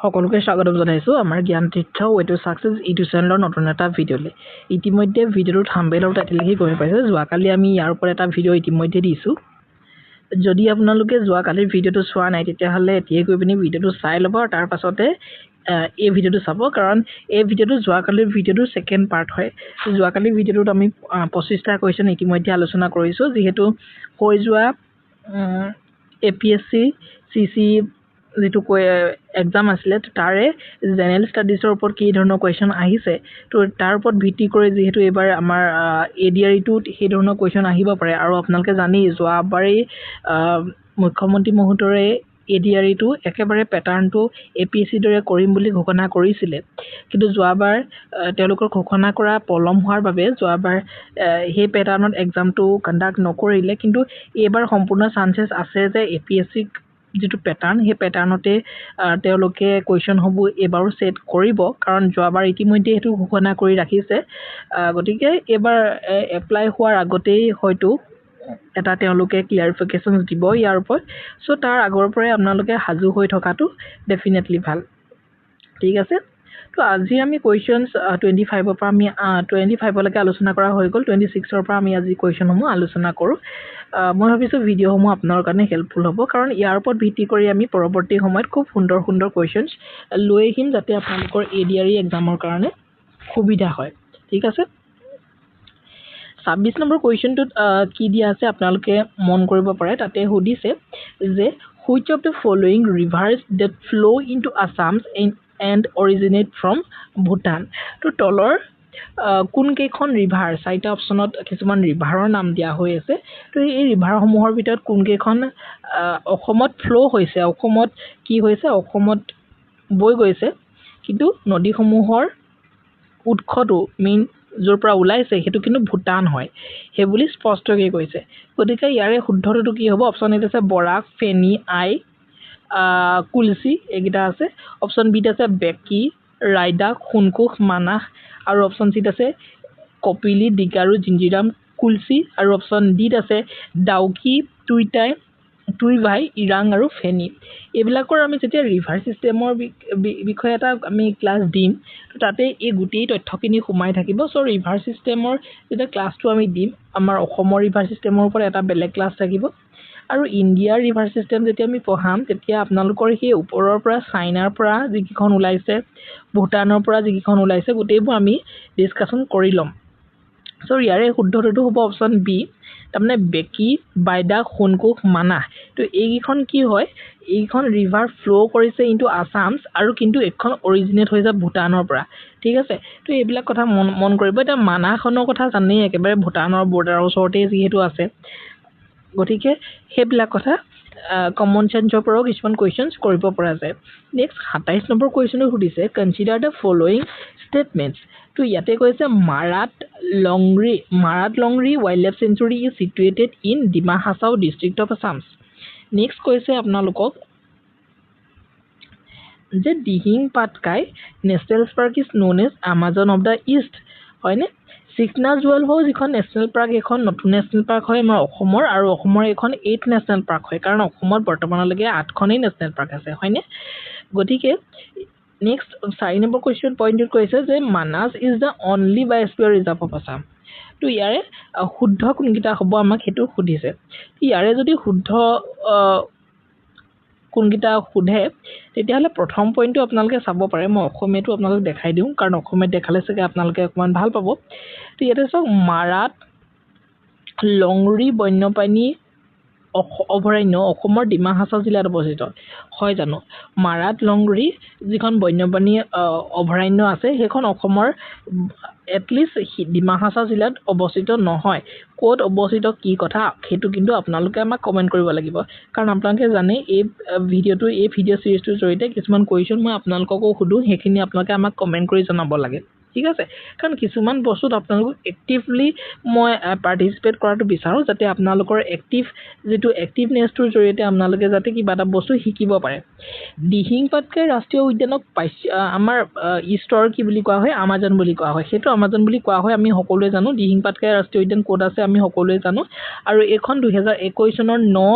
সকলোকে স্বাগতম জনাইছো আমাৰ জ্ঞান তীৰ্থ ৱে টু সাকসেস ইউটিউব চেনেলৰ নতুন এটা ভিডিঅ'লে। ইতিমধ্যে ভিডিঅ'টো থাম্বনেল আৰু টাইটেল লিখি গম পাইছে যোৱাকালি আমি ইয়াৰ ওপৰত এটা ভিডিঅ' ইতিমধ্যে দিছো। যদি আপোনালোকে যোৱাকালিৰ ভিডিঅ'টো চোৱা নাই তেতিয়াহ'লে এতিয়াই গৈ পিনি ভিডিঅ'টো চাই ল'ব আৰু তাৰ পাছতে এই ভিডিঅ'টো চাব, কাৰণ এই ভিডিঅ'টো যোৱাকালিৰ ভিডিঅ'টোৰ ছেকেণ্ড পাৰ্ট হয়। যোৱাকালিৰ ভিডিঅ'টোত আমি 25টা কুৱেশ্যন ইতিমধ্যে আলোচনা কৰিছোঁ, যিহেতু হৈ যোৱা APSC CC যেটো এক্সাম আছিলে তাৰে জেনেৰেল ষ্টাডিজৰ ওপৰত কি ধৰণৰ কুৱেশ্যন আহিছে, তো তাৰ ওপৰত ভিত্তি কৰি যিহেতু এবাৰ আমাৰ ADRE-টোত সেই ধৰণৰ কুৱেশ্যন আহিব পাৰে। আৰু আপোনালোকে জানি যোৱাবাৰেই মুখ্যমন্ত্ৰী মহোদয়ে ADRE-টো একেবাৰে পেটাৰ্ণটো APSC দৰে কৰিম বুলি ঘোষণা কৰিছিলে, কিন্তু যোৱাবাৰ তেওঁলোকৰ ঘোষণা কৰা পলম হোৱাৰ বাবে যোৱাবাৰ সেই পেটাৰ্ণত এক্সামটো কণ্ডাক্ট নকৰিলে। কিন্তু এইবাৰ সম্পূৰ্ণ চান্সেছ আছে যে APSC যেটো পেটাৰ্ণ সেই পেটাৰ্ণতে তেওঁলোকে কুৱেশ্যনসমূহ এবাৰো সেট কৰিব, কাৰণ যোৱাবাৰ ইতিমধ্যে সেইটো ঘোষণা কৰি ৰাখিছে। গতিকে এবাৰ এপ্লাই হোৱাৰ আগতেই হয়তো এটা তেওঁলোকে ক্লিয়াৰিফিকেশ্যন দিব ইয়াৰ ওপৰত। সো তাৰ আগৰ পৰাই আপোনালোকে সাজু হৈ থকাটো ডেফিনেটলি ভাল। ঠিক আছে, তো আজি আমি কুৱেশ্যনছ 25ৰ পৰা আমি 25লৈকে আলোচনা কৰা হৈ গ'ল। 26ৰ পৰা আমি আজি কুৱেশ্যনসমূহ আলোচনা কৰোঁ। মই ভাবিছোঁ ভিডিঅ'সমূহ আপোনাৰ কাৰণে হেল্পফুল হ'ব, কাৰণ ইয়াৰ ওপৰত ভিত্তি কৰি আমি পৰৱৰ্তী সময়ত খুব সুন্দৰ সুন্দৰ কুৱেশ্যনছ লৈ আহিম, যাতে আপোনালোকৰ ADRE এক্সামৰ কাৰণে সুবিধা হয়। ঠিক আছে, 26 নম্বৰ কুৱেশ্যনটোত কি দিয়া আছে আপোনালোকে মন কৰিব পাৰে। তাতে সুধিছে যে which of the following rivers that flow into Assam and originate from Bhutan। তো তলৰ কোন কেইখন ৰিভাৰ, 4টা অপশ্যনত কিছুমান ৰিভাৰৰ নাম দিয়া হৈ আছে। তো এই ৰিভাৰসমূহৰ ভিতৰত কোন কেইখন অসমত ফ্ল' হৈছে, অসমত কি হৈছে, অসমত বৈ গৈছে, কিন্তু নদীসমূহৰ উৎসটো মেইন য'ৰ পৰা ওলাইছে সেইটো কিন্তু ভূটান হয়, সেই বুলি স্পষ্টকৈ কৈছে। গতিকে ইয়াৰে শুদ্ধটো কি হ'ব? অপশ্যন এত আছে বৰাক, ফেনী, আই, কুলচি এইকেইটা আছে। অপশ্যন বিত আছে বেকী, ৰাইদাক, সোণকোষ, মানাহ, আৰু অপশ্যন চিত আছে কপিলি, ডিগাৰু, জিঞ্জিৰাম, কুলচি, আৰু অপশ্যন ডিত আছে ডাউকি, টুইভাই, ইৰাং আৰু ফেনী। এইবিলাকৰ আমি যেতিয়া ৰিভাৰ ছিষ্টেমৰ বিষয়ে এটা আমি ক্লাছ দিম, তো তাতে এই গোটেই তথ্যখিনি সোমাই থাকিব। চ' ৰিভাৰ ছিষ্টেমৰ যেতিয়া ক্লাছটো আমি দিম, আমাৰ অসমৰ ৰিভাৰ ছিষ্টেমৰ ওপৰত এটা বেলেগ ক্লাছ থাকিব, আৰু ইণ্ডিয়াৰ ৰিভাৰ ছিষ্টেম যেতিয়া আমি পঢ়াম তেতিয়া আপোনালোকৰ সেই ওপৰৰ পৰা চাইনাৰ পৰা যিকেইখন ওলাইছে, ভূটানৰ পৰা যিকেইখন ওলাইছে, গোটেইবোৰ আমি ডিছকাশ্যন কৰি ল'ম। চ' ইয়াৰে শুদ্ধটো হ'ব অপশ্যন বি, তাৰমানে বেকী, বাইদাক, সোণকোষ, মানাহ। তো এইকেইখন কি হয়, এইখন ৰিভাৰ ফ্ল' কৰিছে ইনটু আছামছ, আৰু কিন্তু এইখন অৰিজিনেট হৈছে ভূটানৰ পৰা। ঠিক আছে, তো এইবিলাক কথা মন কৰিব। এতিয়া মানাহখনৰ কথা জানেই, একেবাৰে ভূটানৰ বৰ্ডাৰৰ ওচৰতে যিহেতু আছে, গতিকে সেইবিলাক কথা কমন চেঞ্চৰ পৰাও কিছুমান কুৱেশ্যনছ কৰিব পৰা যায়। নেক্সট 27 নম্বৰ কুৱেশ্যনটো সুধিছে কনচিডাৰ দ্য ফলোয়িং ষ্টেটমেণ্টছ। তো ইয়াতে কৈছে Marat Longri wildlife sanctuary is situated in Dima Hasao district of Assam. Next কৈছে আপোনালোকক যে Dihing Patkai national park is known as Amazon of the east, হয়নে? চিকনা জুৱেলভ যিখন নেশ্যনেল পাৰ্ক, এইখন নতুন নেশ্যনেল পাৰ্ক হয় আমাৰ অসমৰ, আৰু অসমৰ এইখন 8th নেশ্যনেল পাৰ্ক হয়, কাৰণ অসমত বৰ্তমানলৈকে 8খনেই নেশ্যনেল পাৰ্ক আছে, হয়নে? গতিকে নেক্সট 4 নম্বৰ কুৱেশ্যন পইণ্টত কৈছে যে Manas is the only biosphere reserve of Assam. তো ইয়াৰে শুদ্ধ কোনকেইটা হ'ব আমাক সেইটো সুধিছে। ইয়াৰে যদি শুদ্ধ কোনকেইটা সোধে তেতিয়াহ'লে প্ৰথম পইণ্টটো আপোনালোকে চাব পাৰে। মই অসমীয়াটো আপোনালোক দেখাই দিওঁ, কাৰণ অসমীয়াত দেখালে চাগে আপোনালোকে অকণমান ভাল পাব। তো ইয়াতে চাওক, মাৰাট লংৰি বন্যপ্ৰাণী অভয়াৰণ্য অসমৰ ডিমা হাছাও জিলাত অৱস্থিত, হয় জানো? মাৰাট লংৰি যিখন বন্যপ্ৰাণী অভয়াৰণ্য আছে সেইখন অসমৰ এটলিষ্ট ডিমা হাছাও জিলাত অৱস্থিত নহয়। ক'ত অৱস্থিত কি কথা সেইটো কিন্তু আপোনালোকে আমাক কমেণ্ট কৰিব লাগিব, কাৰণ আপোনালোকে জানে এই ভিডিঅ' ছিৰিজটোৰ জৰিয়তে কিছুমান কুৱেশ্যন মই আপোনালোককো সুধোঁ, সেইখিনি আপোনালোকে আমাক কমেণ্ট কৰি জনাব লাগে। ঠিক আছে, কাৰণ কিছুমান বস্তুত আপোনালোকক এক্টিভলি মই পাৰ্টিচিপেট কৰাটো বিচাৰোঁ, যাতে আপোনালোকৰ এক্টিভনেছটোৰ জৰিয়তে আপোনালোকে যাতে কিবা এটা বস্তু শিকিব পাৰে। দিহিং পাটকাই ৰাষ্ট্ৰীয় উদ্যানক আমাৰ ইষ্টৰ কি বুলি কোৱা হয়, আমাজন বুলি কোৱা হয়। সেইটো আমাজন বুলি কোৱা হয় আমি সকলোৱে জানো। দিহিং পাটকাই ৰাষ্ট্ৰীয় উদ্যান ক'ত আছে আমি সকলোৱে জানো, আৰু এইখন 2021 চনৰ 9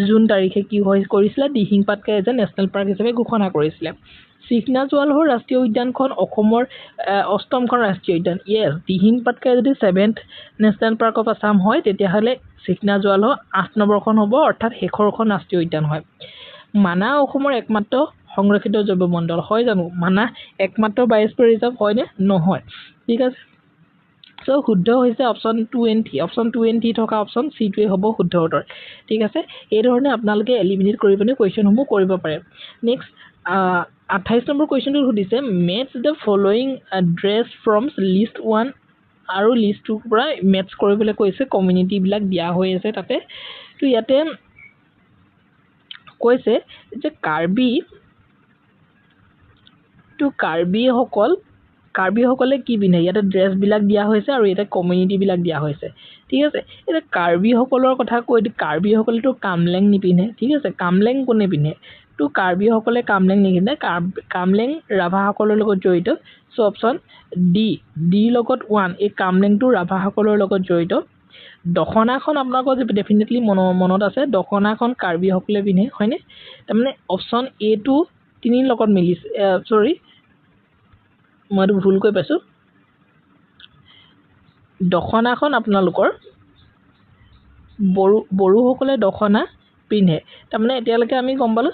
জুন তাৰিখে কি কৰিছিলে, Dihing Patkai as a national park হিচাপে ঘোষণা কৰিছিলে। চিকনাজৱালহ ৰাষ্ট্ৰীয় উদ্যানখন অসমৰ ৮মখন ৰাষ্ট্ৰীয় উদ্যান ইয়েছ দিহিং পাটকাই যদি 7th national park of Assam হয় তেতিয়াহ'লে চিকনাজৱালহ 8 নম্বৰখন হ'ব অৰ্থাৎ শেষৰখন ৰাষ্ট্ৰীয় উদ্যান হয় মানাহ অসমৰ একমাত্ৰ সংৰক্ষিত জৈৱমণ্ডল হয় জানো মানাহ একমাত্ৰ বায়োস্ফিয়াৰ ৰিজাৰ্ভ হয়নে নহয় ঠিক আছে সো শুদ্ধ হৈছে অপচন 2 and 3 অপচন 2 and 3 থকা অপচন সি টোৱে হ'ব শুদ্ধ উত্তৰ ঠিক আছে এই ধৰণে আপোনালোকে এলিমিনেট কৰি পিনে কোৱেশ্চনসমূহ কৰিব পাৰে নেক্সট 28 নম্বৰ কোৱেশ্চনটো সুধিছে মেটচ দ্য ফলোইং ড্ৰেছ ফ্ৰম লিষ্ট 1 আৰু লিষ্ট 2 পৰা মেটচ কৰিবলৈ কৈছে কমিউনিটি বিলাক দিয়া হৈ আছে তাতে তো ইয়াতে কৈছে যে কাৰ্বিসকলে কি পিন্ধে ইয়াতে ড্ৰেছবিলাক দিয়া হৈছে আৰু ইয়াতে কমিউনিটিবিলাক দিয়া হৈছে ঠিক আছে এটা কাৰ্বিসকলৰ কথা কৈ কাৰ্বিসকলেতো কামলেং নিপিন্ধে ঠিক আছে কামলেং কোনে পিন্ধে তো কাৰ্বিসকলে কামলেং নিপিন্ধে কামলেং ৰাভাসকলৰ লগত জড়িত সো অপচন ডি লগত 1 এই কামলেংটো ৰাভাসকলৰ লগত জড়িত দখনাখন আপোনালোকৰ ডেফিনেটলি মনত আছে দখনাখন কাৰ্বিসকলে পিন্ধে হয়নে তাৰমানে অপচন এ টো 3 লগত মিলিছে সৰি মই এইটো ভুল কৈ পাইছো দখনাখন আপোনালোকৰ বড়োসকলে দখনা পিন্ধে তাৰমানে এতিয়ালৈকে আমি গম পালো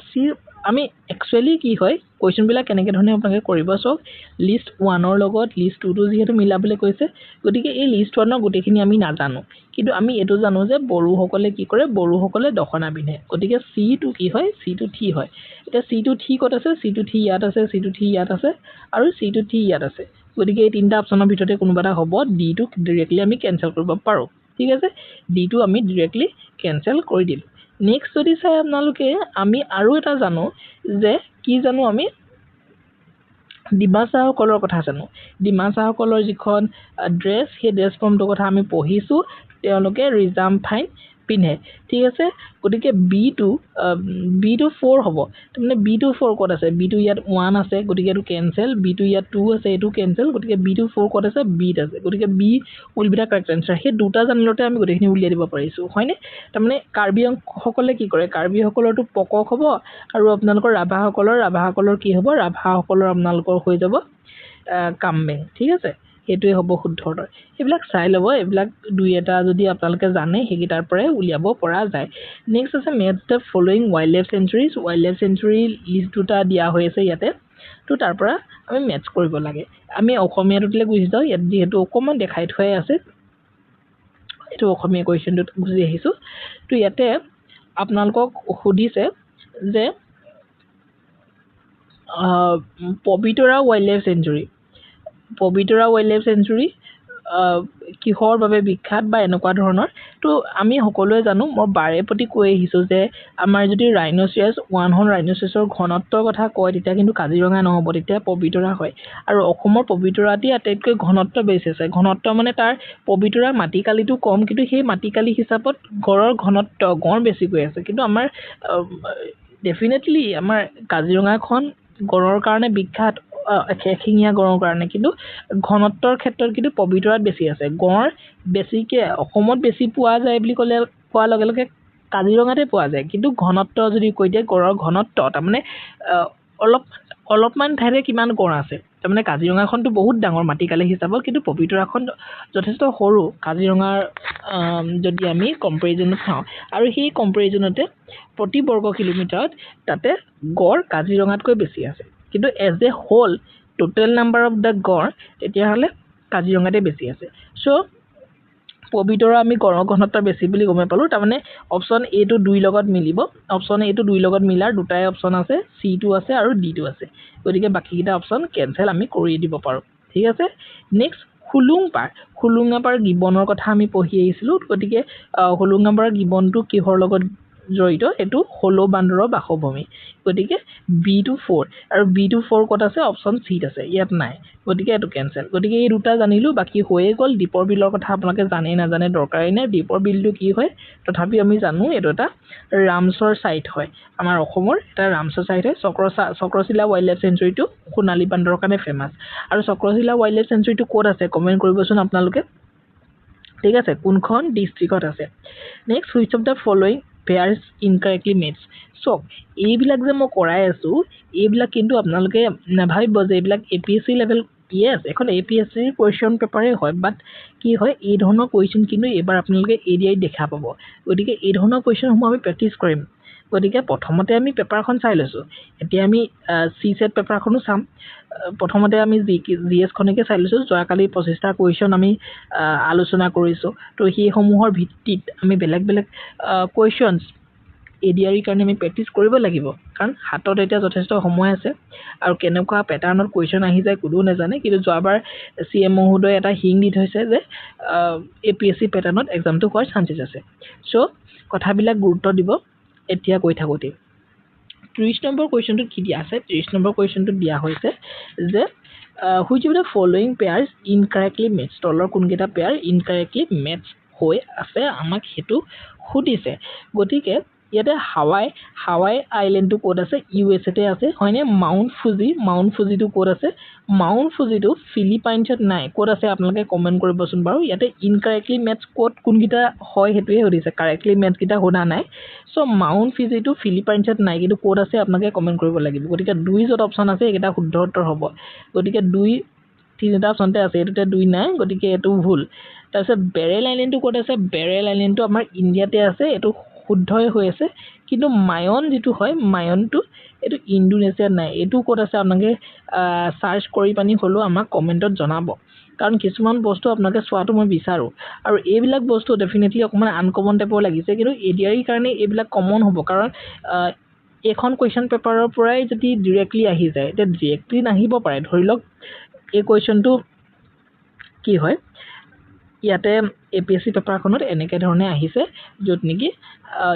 আমি একচুয়ালি কি হয় কোৱেশ্চনবিলাক কেনেকৈ ধৰণে আপোনালোকে কৰিব সো লিষ্ট 1 ৰ লগত লিষ্ট 2 টো যেহেতু মিলাবলৈ কৈছে গতিকে এই লিষ্ট 1 ৰ গোটেইখিনি আমি নাজানো কিন্তু আমি এটো জানো যে বড়োসকলে কি কৰে বড়োসকলে দখনা পিন্ধে গতিকে সি টো কি হয় সি টো থি হয় এটা সি টো থি কত আছে সি টো থি ইয়াত আছে সি টো থি ইয়াত আছে আৰু সি টো থি ইয়াত আছে গতিকে এই তিনটা অপচনৰ ভিতৰতে কোনোবা এটা হ'ব ডি টো ডাইৰেক্টলি আমি কেনসেল কৰিব পাৰো ঠিক আছে ডি টো আমি ডাইৰেক্টলি কেনসেল কৰি দিম নেক্সট যদি চাই আপোনালোকে আমি আৰু এটা জানো যে কি জানো আমি ডিমাছাসকলৰ কথা জানো ডিমাছাসকলৰ যিখন ড্ৰেছ সেই ড্ৰেছ ফৰ্মটোৰ কথা আমি পঢ়িছো তেওঁলোকে ৰিজাম ফাইন পিন্ধে ঠিক আছে গতিকে বি টো 4 হ'ব তাৰমানে বি টো 4 ক'ত আছে বি টো ইয়াত 1 আছে গতিকে এটো কেনসেল বি টো ইয়াত 2 আছে এটো কেনসেল গতিকে বি টো 4 ক'ত আছে বি আছে গতিকে B will be the correct answer সেই দুটা জানিলতে আমি গোটেইখিনি উলিয়াই দিব পাৰিছো হয়নে তাৰমানে কাৰ্বিসকলে কি কৰে কাৰ্বিসকলৰটো পকক হ'ব আৰু আপোনালোকৰ ৰাভাসকলৰ কি হ'ব ৰাভাসকলৰ আপোনালোকৰ হৈ যাব কামবেং ঠিক আছে এটোৱে হ'ব শুদ্ধ উত্তৰ এইবিলাক চাই ল'ব এইবিলাক দুই এটা যদি আপোনালোকে জানে হেগিটাৰ পৰাই উলিয়াব পৰা যায় নেক্সট আছে match the following wildlife sanctuary list দুটা দিয়া হৈ আছে ইয়াতে তো তাৰ পৰা আমি মেটচ কৰিব লাগে আমি অসমীয়াটোলে গুচি যাওঁ ইয়াত যেহেতু অকমান দেখাই থৈ আছে এটো অসমীয়া কোৱেশ্চনটো গুচি আহিছো তো ইয়াতে আপোনালোকক সুধিছে যে পবিতৰা ওয়াইল্ড লাইফ সেঞ্চুৰী কিহৰ বাবে বিখ্যাত বা এনেকুৱা ধৰণৰ তো আমি সকলোৱে জানো মই বাৰে প্ৰতি কৈ আহিছো যে আমাৰ যদি ৰাইনোচিয়াছ 1 হন ৰাইনোচিয়াছৰ ঘনত্বৰ কথা কয় তেতিয়া কিন্তু কাজিৰঙা নহব তেতিয়া পবিতৰা হয় আৰু অসমৰ পবিতৰাটি আটাইতকৈ ঘনত্ব বেছি আছে ঘনত্ব মানে তাৰ পবিতৰাৰ মাটিকালিটো কম কিন্তু সেই মাটিকালি হিচাপত গড়ৰ ঘনত্ব গড় বেছি গৈ আছে কিন্তু আমাৰ ডেফিনেটলি আমাৰ কাজিৰঙাখন গড়ৰ কাৰণে বিখ্যাত এশিঙীয়া গড়ৰ কাৰণে কিন্তু ঘনত্বৰ ক্ষেত্ৰত কিন্তু পবিতৰাত বেছি আছে গড় বেছিকে অসমত বেছি পোৱা যায় বুলি ক'লে কোৱাৰ লগে লগে কাজিৰঙাতে পোৱা যায় কিন্তু ঘনত্ব যদি কৈ দিয়ে গড়ৰ ঘনত্ব তাৰমানে অলপমান ঠাইৰে কিমান গড় আছে তাৰমানে কাজিৰঙাখনটো বহুত ডাঙৰ মাটিকালি হিচাপত কিন্তু পবিতৰাখন যথেষ্ট সৰু কাজিৰঙাৰ যদি আমি কম্পেৰিজন চাওঁ আৰু সেই কম্পেৰিজনতে প্ৰতি বৰ্গ কিলোমিটাৰত তাতে গড় কাজিৰঙাতকৈ বেছি আছে কিন্তু as a whole total number of the গড় তেতিয়াহ'লে কাজিৰঙাতে বেছি আছে সো পবিতৰা আমি গড়ৰ ঘনত্ব বেছি বুলি গমে পালো তাৰমানে অপচন এ টো 2 লগত মিলিব অপচন এ টো 2 লগত মিলাৰ দুটাই অপচন আছে সি টো আছে আৰু ডি টো আছে গতিকে বাকিটা অপচন কেনসেল আমি কৰি দিব পাৰো ঠিক আছে নেক্সট হুলুঙাপাৰ গিবনৰ কথা আমি পঢ়ি আহিছিলো গতিকে হুলুঙাপাৰ গিবনটো কিহৰ লগত জড়িত এটো হলো বান্দৰৰ বাসভূমি গতিকে বি টো 4 আৰু বি টো 4 কত আছে অপচন সি আছে ইয়াত নাই গতিকে এটো কেনসেল গতিকে এই দুটা জানিলো বাকি হৈয়ে গল দীপৰ বিলৰ কথা আপোনালোকে জানে না জানে দৰকাৰী নাই দীপৰ বিলটো কি হয় তথাপি আমি জানো এটো এটা ৰামসৰ সাইট হয় আমাৰ অসমৰ এটা ৰামসৰ সাইট হয় চক্ৰশিলা ওয়াইল্ড লাইফ সেঞ্চুৰীটো সোণালী বান্দৰৰ কাৰণে ফেমাস আৰু চক্ৰশিলা ওয়াইল্ড লাইফ সেঞ্চুৰীটো ক'ত আছে কমেন্ট কৰিবচোন আপোনালোকে ঠিক আছে কোনখন ডিস্ট্ৰিক্টত আছে next which of the following pairs incorrectly matched. So এইবিলাক যে মই কৰাই আছো এইবিলাক কিন্তু আপোনালোকে নাভাবিব যে এইবিলাক APSC লেভেল yes এখন APSC কোৱেশ্চন পেপাৰে হয় বাট কি হয় এই ধৰণৰ কোৱেশ্চন কিন্তু এবাৰ আপোনালোকে এডিআই দেখা পাব গতিকে এই ধৰণৰ কোৱেশ্চনসমূহ আমি প্ৰেক্টিছ কৰিম গতিকে প্ৰথমতে আমি পেপাৰখন চাই লৈছো এতিয়া আমি সিসেট পেপাৰখনো চাম প্ৰথমতে আমি জিএস খনকে চাই লৈছো যোৱাকালি 25টা কোৱেশ্চন আমি আলোচনা কৰিছো তো সেইসমূহৰ ভিত্তিত আমি বেলেগ বেলেগ কোৱেশ্চনছ এডিআইৰ কাৰণে আমি প্ৰেক্টিছ কৰিব লাগিব কাৰণ হাতত এতিয়া যথেষ্ট সময় আছে আৰু কেনেকুৱা প্যাটাৰ্নত কোৱেশ্চন আহি যায় কোনো নাজানে কিন্তু যোৱাবাৰ সিএম মহোদয় এটা হিং দি থৈছে যে এপিএসসি প্যাটাৰ্নত এক্সামটো হোৱাৰ চান্সেছ আছে সো কথাবিলাক গুৰুত্ব দিব এতিয়া কৈ থাকোতে 30 নম্বৰ কোৱেশ্চনটো কি দিয়া আছে 30 নম্বৰ কোৱেশ্চনটো দিয়া হৈছে যে which of the following pairs incorrectly matched তলৰ কোনকেইটা পেয়াৰ incorrectly matched হৈ আছে আমাক হেতু সুধিছে গতিকে ইয়াতে হাৱাই আইল্যান্ডটো কোড আছে ইউএসএ তে আছে হয়নে মাউন্ট ফুজিটো কোড আছে মাউন্ট ফুজিটো ফিলিপাইনছত নাই কোড আছে আপোনালোকে কমেন্ট কৰিবচোন বাৰু ইয়াতে ইনকাৰেক্টলি মেটচ কোড কোনকিটা হয় হেতুৱে সুধিছে কাৰেক্টলি মেটচ কিটা হোনা নাই সো মাউন্ট ফুজিটো ফিলিপাইনছত নাই কিন্তু কোড আছে আপোনালোকে কমেন্ট কৰিব লাগিব গতিকে দুই যত অপচন আছে এটা শুদ্ধ উত্তৰ হ'ব গতিকে দুই তিনিটা অপচনতে আছে এটোতে দুই নাই গতিকে এটো ভুল তাৰপিছত বেৰেল আইল্যান্ডটো কোড আছে বেৰেল আইল্যান্ডটো আমাৰ ইন্ডিয়াতে আছে এটো শুদ্ধই হৈ আছে কিন্তু মায়ন যেটো হয় মায়নটো এটো ইন্দোনেছিয়াত নাই এটো কোড আছে আপোনালোকে সাৰ্চ কৰি পানি হলো আমাক কমেন্টত জনাব কাৰণ কিছুমান বস্তু আপোনালোকে চোৱাটো মই বিচাৰো আৰু এইবিলাক বস্তু ডেফিনেটলি অকমান আনকমন টাইপৰ লাগিছে কিন্তু এডিআইৰ কাৰণে এইবিলাক কমন হ'ব কাৰণ এখন কোৱেশ্চন পেপাৰৰ পৰাই যদি ডাইৰেক্টলি আহি যায় এটা ডাইৰেক্টলি নাহিব পাৰে ধৰি লওক এই কোৱেশ্চনটো কি হয় ইয়াতে এপিএসসি পেপাৰখনত এনেকে ধৰণে আহিছে যত নেকি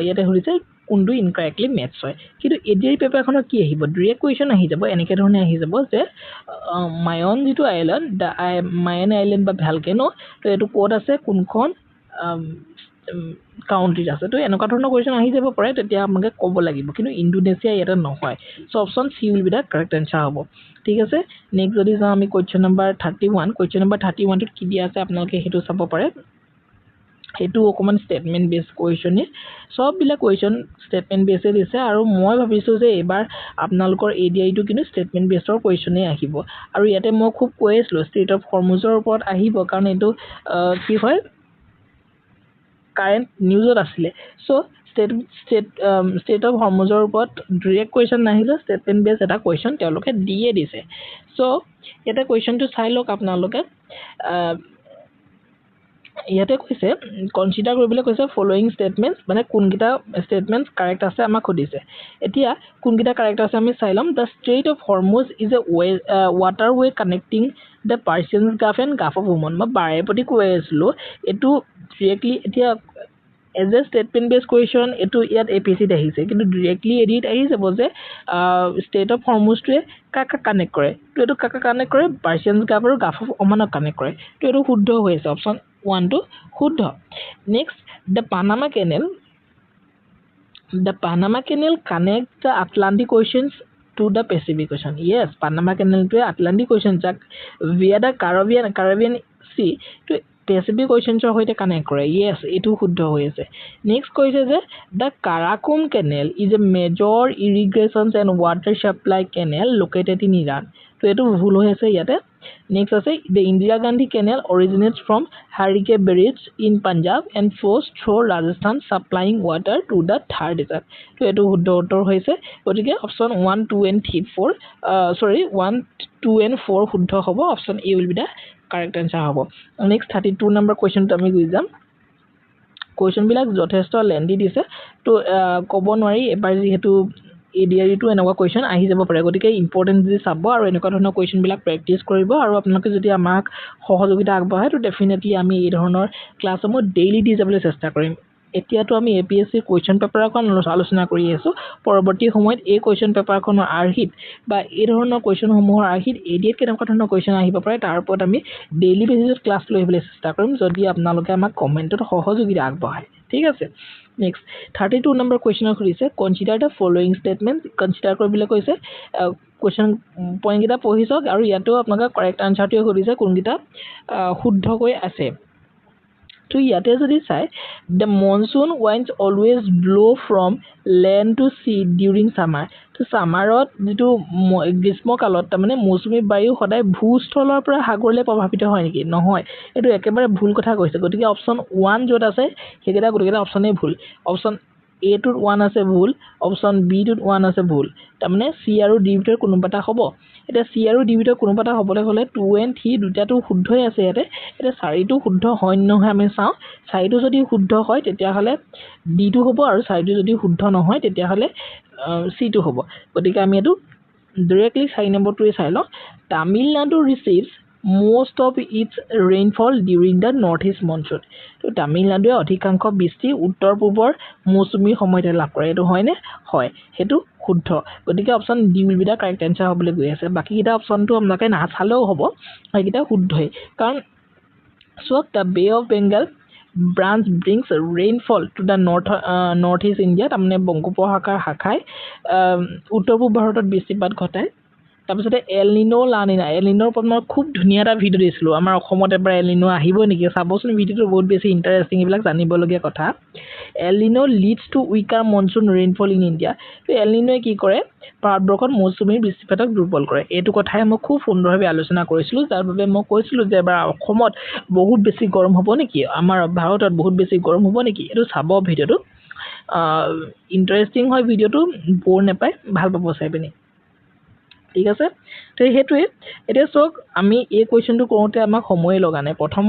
ইয়াতে হৈছে কোনটো ইনকাৰেক্টলি মেটচ হয় কিন্তু এডিআই পেপাৰখনত কি আহিব ডাইৰেক্ট কোৱেশ্চন আহি যাব এনেকে ধৰণে আহি যাব যে মায়ন যেটো আইল্যান্ড মায়ন আইল্যান্ড বা ভলকেনো তো এটো কোড আছে কোনখন কাউন্ট্ৰি আছে তো এনেকুৱা ধৰণৰ কোৱেশ্চন আহি যাব পাৰে তেতিয়া আপোনালোকে ক'ব লাগিব কিন্তু ইন্দোনেছিয়া ইয়াতে নহয় so option C will be the correct answer হ'ব ঠিক আছে নেক্সট যদি যাও আমি কোৱেশ্চন নম্বৰ 31 টোত কি দিয়া আছে আপোনালোকে হেতু চাব পাৰে হেতু অকমান স্টেটমেন্ট বেস কোৱেশ্চনে সব বিলা কোৱেশ্চন স্টেটমেন্ট বেসে দিছে আৰু মই ভাবিছো যে এবাৰ আপোনালোকৰ এডিআই টো কিন্তু স্টেটমেন্ট বেসৰ কোৱেশ্চনে আহিব আৰু ইয়াতে মই খুব কৈ আছিলো ষ্টেট অফ হৰমুজৰ ওপৰত আহিব কাৰণ এটো কি হয় কাৰেন্ট নিউজত আসলে সো স্টেট অফ হৰমুজৰ ওপৰত ডাইৰেক্ট কোৱেশ্চন নাহিলে স্টেটমেন্ট বেস এটা কোৱেশ্চন তেওঁলোকে দিয়ে দিছে সো এটা কোৱেশ্চনটো চাই লওক আপোনালোকে ইয়াতে কৈছে কনসিডাৰ কৰিবলৈ কৈছে ফলোইং স্টেটমেন্টস মানে কোনকিটা স্টেটমেন্টস কাৰেক্ট আছে আমাক সুধিছে এতিয়া কোনকিটা কাৰেক্ট আছে আমি চাই লম the strait of Hormuz is a waterway connecting the Persian Gulf and Gulf of Oman মই বাৰে প্ৰতি কৈ আছিলো এটো ডাইৰেক্টলি এতিয়া as a statement based question এটো ইয়াত এপিএসসি আহিছে কিন্তু ডাইৰেক্টলি এডিট আহি যাব যে ষ্টেট অফ হৰমুজটোৱে কাকা কানেক্ট কৰে তো এটো কাকা কানেক্ট কৰে পাৰ্চিয়ান গাফ আৰু গাফ অফ ওমানক কানেক্ট কৰে তো এটো শুদ্ধ হৈ আছে অপচন 1 to শুদ্ধ next the Panama Canal connects the Atlantic Oceans to the Pacific Ocean yes Panama Canal to Atlantic Ocean jak via the Caribbean Sea to Pacific Ocean ৰ হৈতে connect কৰে yes এটো শুদ্ধ হৈ আছে নেক্সট কৈছে যে the Karakum Canal is a major irrigation and water supply canal located in Iran তো এটো ভুল হৈ আছে ইয়াতে নেক্সট আছে the Indira Gandhi Canal originates from Harike Bridge in Punjab and flows through Rajasthan supplying water to the Thar desert তো এটো শুদ্ধ উত্তৰ হৈছে গতিকে অপচন 1 2 and 1 2 and 4 শুদ্ধ হ'ব option A will be the correct answer হ'ব next 32 number question টো আমি গৈ যাম কোৱেশ্চন বিলাক যথেষ্ট লেন্দি দিছে তো ক'ব নোৱাৰি এবাৰ যেহেতু এডিআই টো এনেকুৱা কোৱেশ্চন আহি যাব পাৰে গতিকে ইম্পৰ্টেন্ট দি চাব আৰু এনেকুৱা ধৰণৰ কোৱেশ্চন বিলাক প্ৰেক্টিছ কৰিব আৰু আপোনালোকে যদি আমাক সহযোগিতা আগবঢ়ায় তো ডেফিনেটলি আমি এই ধৰণৰ ক্লাছসমূহ ডেইলি দি যাবলৈ চেষ্টা কৰিম এতিয়াতো আমি এপিএসসি কোৱেশ্চন পেপাৰখন আলোচনা কৰি আছো পৰৱৰ্তী সময়ত এই কোৱেশ্চন পেপাৰখনৰ আৰ্হিত বা এই ধৰণৰ কোৱেশ্চনসমূহৰ আৰ্হিত এডিএত কেনেকুৱা ধৰণৰ কোৱেশ্চন আহিব পাৰে তাৰ ওপৰত আমি ডেইলি বেচিছত ক্লাছ লৈ চেষ্টা কৰিম যদি আপোনালোকে আমাক কমেন্টত সহযোগিতা আগবঢ়ায় ঠিক আছে নেক্সট 32 নম্বৰ কোৱেশ্চনৰ খুলিছে consider the following statement consider কৰিবলৈ কৈছে কোৱেশ্চন পইণ্ট কিটা পঢ়িছক আৰু ইয়াতো আপোনালোকে কাৰেক্ট আনসাৰটো খুলিছে কোনকিটা শুদ্ধকৈ আছে তো ইয়াতে যদি চাই the monsoon winds always blow from land to sea during summer তো সামাৰত যেটো গ্ৰীষ্মকালত তাৰমানে মৌচুমী বায়ু সদায় ভূস্থলৰ পৰা সাগৰলৈ প্ৰভাৱিত হয় নেকি নহয় এটো একেবাৰে ভুল কথা কৈছে গতিকে অপচন 1 যত আছে হেগেটা গতিকে অপচনে ভুল অপচন A টোত 1 আছে ভুল অপচন B টোত 1 আছে ভুল তাৰমানে C আৰু D ভিতৰ কোনোবাটা হ'ব এটা C আৰু D ভিতৰ কোনোবাটা হ'বলে হলে 2 and 3 দুটাটো শুদ্ধই আছে ইয়াতে এটা 4 টো শুদ্ধ হয় নহয় আমি চাওঁ 4 টো যদি শুদ্ধ হয় তেতিয়া হলে D টো হ'ব আৰু 4 টো যদি শুদ্ধ নহয় তেতিয়া হলে C টো হ'ব গতিকে আমি এটো directly 4 নম্বৰটোৱে চাই লওঁ Tamil Nadu receives most of its rainfall during the northeast monsoon তো তামিলনাডুৱে অধিকাংশ বৃষ্টি উত্তৰ পূবৰ মৌচুমীৰ সময়তে লাভ কৰে এটো হয়নে হয় হেতু শুদ্ধ গতিকে option D will be the correct answer হ'বলৈ গৈ আছে বাকি কিটা অপচনটো আপোনালোকে নাচালেও হ'ব সেইকিটা শুদ্ধই কাৰণ চোক the Bay of Bengal branch brings rainfall to the northeast India তাৰমানে বংগোপসাগৰ শাখাই উত্তৰ পূব ভাৰতত বৃষ্টিপাত ঘটায় তাৰপিছতে এল নিনো লা নিনা এল নিনোৰ ওপৰত মই খুব ধুনীয়া এটা ভিডিও দিছিলো আমাৰ অসমত এবাৰ এল নিনো আহিব নেকি চাবচোন ভিডিওটো বহুত বেছি ইন্টাৰেষ্টিং এইবিলাক জানিবলগীয়া কথা এল নিনো leads to weaker monsoon rainfall in India তো এল নিনোয়ে কি কৰে ভাৰতবৰ্ষত মৌচুমীৰ বৃষ্টিপাতক দুৰ্বল কৰে এইটো কথাই মই খুব সুন্দৰভাৱে আলোচনা কৰিছিলো যাৰ বাবে মই কৈছিলো যে এবাৰ অসমত বহুত বেছি গৰম হ'ব নেকি আমাৰ ভাৰতত বহুত বেছি গৰম হ'ব নেকি এইটো চাব ভিডিওটো ইন্টাৰেষ্টিং হয় ভিডিওটো বৰ নেপায় ভাল পাব চাই পিনি ঠিক আছে তো হেতুৱে এটা চক আমি এই কোৱেশ্চনটো কৰোতে আমাক সময় লগা নাই প্ৰথম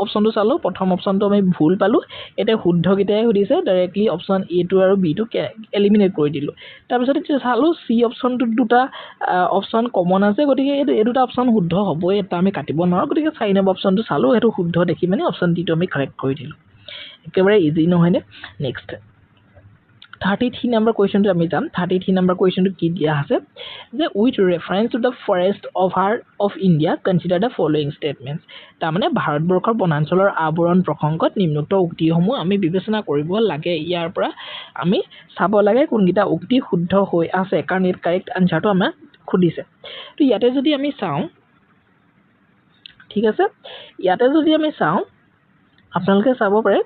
অপচনটো চালো প্ৰথম অপচনটো আমি ভুল পালো এটা শুদ্ধ কিটাই হদিছে ডাইৰেক্টলি অপচন A টো আৰু B টো এলিমিনেট কৰি দিলো তাৰ পিছত চালো C অপচনটো দুটা অপচন কমন আছে গতিকে এই দুটা অপচন শুদ্ধ হ'ব এটা আমি কাটিব নোৱাৰো গতিকে 4 নম্বৰ অপচনটো চালো হেতু শুদ্ধ দেখি মানে অপচন D টো আমি কাৰেক্ট কৰি দিলো একেবাৰে ইজি নহয়নে নেক্সট 33 number question to আমি যাম 33 number question to কি দিয়া আছে যে with reference to the forest of India consider the following statements তাৰমানে ভাৰতবৰ্ষৰ বনাঞ্চলৰ আৱৰণ প্ৰসংগত নিম্নোক্ত উক্তিসমূহ আমি বিবেচনা কৰিব লাগে ইয়াৰ পৰা আমি চাব লাগে কোনকিটা উক্তি শুদ্ধ হৈ আছে কাৰণ এর কারেক্ট আনসারটো আমাক খুদিছে তো ইয়াতে যদি আমি চাওঁ ঠিক আছে ইয়াতে যদি আমি চাওঁ আপোনালোকে চাব পাৰে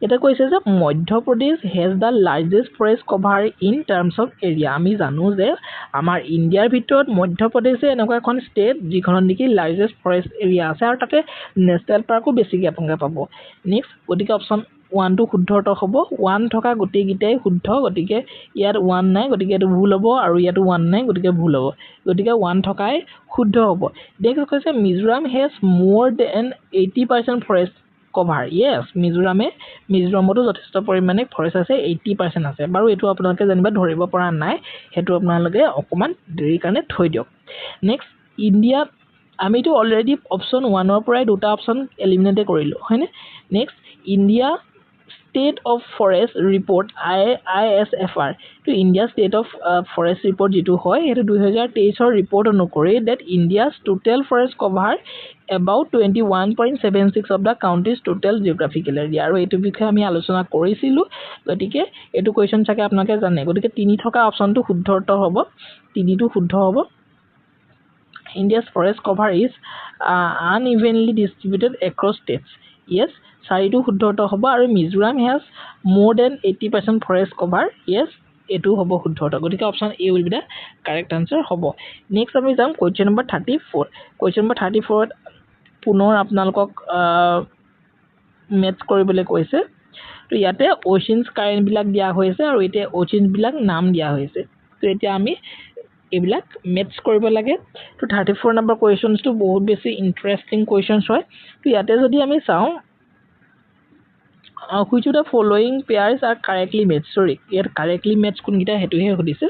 এটা কৈছে যে Madhya Pradesh has the largest forest cover in terms of area আমি জানো যে আমাৰ ইন্ডিয়াৰ ভিতৰত মধ্য প্ৰদেশে এনেকুৱা এখন ষ্টেট যিখনত নেকি লাৰ্জেষ্ট ফৰেষ্ট এৰিয়া আছে আৰু তাতে নেশ্যনেল পাৰ্কো বেছিকৈ আপোনালোকে পাব নেক্সট গতিকে অপচন 1 টো শুদ্ধ হ'ব 1 থকা গোটেই গিটাই শুদ্ধ গতিকে ইয়াত 1 নাই গতিকে এটো ভুল হ'ব আৰু ইয়াত 1 নাই গতিকে ভুল হ'ব গতিকে 1 থকাই শুদ্ধ হ'ব দেখো কৈছে Mizoram has more than 80% forest cover yes মিজোৰামতো যথেষ্ট পৰিমাণে ফৰেষ্ট আছে 80% আছে বাৰু এটো আপোনালোকে জানিবা ধৰিব পৰা নাই হেতু আপোনালোকে অকমান দেৰি কাৰণে থৈ দিয়ক নেক্সট ইন্ডিয়া আমিটো অলৰেডি অপচন 1 ৰ পৰাই দুটা অপচন এলিমিনেট কৰিলো হয়নে next India State of Forest Report ISFR to India State of Forest Report যেটো হয় এটো 2023 ৰ ৰিপৰ্ট অনুসৰি that India's total forest cover about 21.76 of the country's total geographical area আৰু এটো বিষয়ে আমি আলোচনা কৰিছিলো গতিকে এটো কোৱেশ্চন চাগে আপোনালোকে জানে গতিকে তিনি থকা অপচনটো শুদ্ধ হ'ব তিনিটো শুদ্ধ হ'ব India's forest cover is unevenly distributed across states yes চাৰিটো শুদ্ধ হ'ব আৰু Mizoram has more than 80% forest cover yes এটো হ'ব শুদ্ধ গতিকে option A will be the correct answer হ'ব নেক্সট আমি যাম কোৱেশ্চন নম্বৰ 34 কোৱেশ্চন নম্বৰ 34 ত পুনৰ আপোনালোকক মেথছ কৰিবলৈ কৈছে তো ইয়াতে ওশেনছ কাৰেন্ট বিলাক দিয়া হৈছে আৰু এতে ওশেনছ বিলাক নাম দিয়া হৈছে তো এতিয়া আমি এইবিলাক মেথছ কৰিব লাগে তো 34 নম্বৰ কোৱেশ্চনছ টো বহুত বেছি ইন্টাৰেষ্টিং কোৱেশ্চনছ হয় তো ইয়াতে যদি আমি চাওঁ which of the following pairs are correctly matched sorry year correctly matched কোনকিটা হেতুহে হদিছে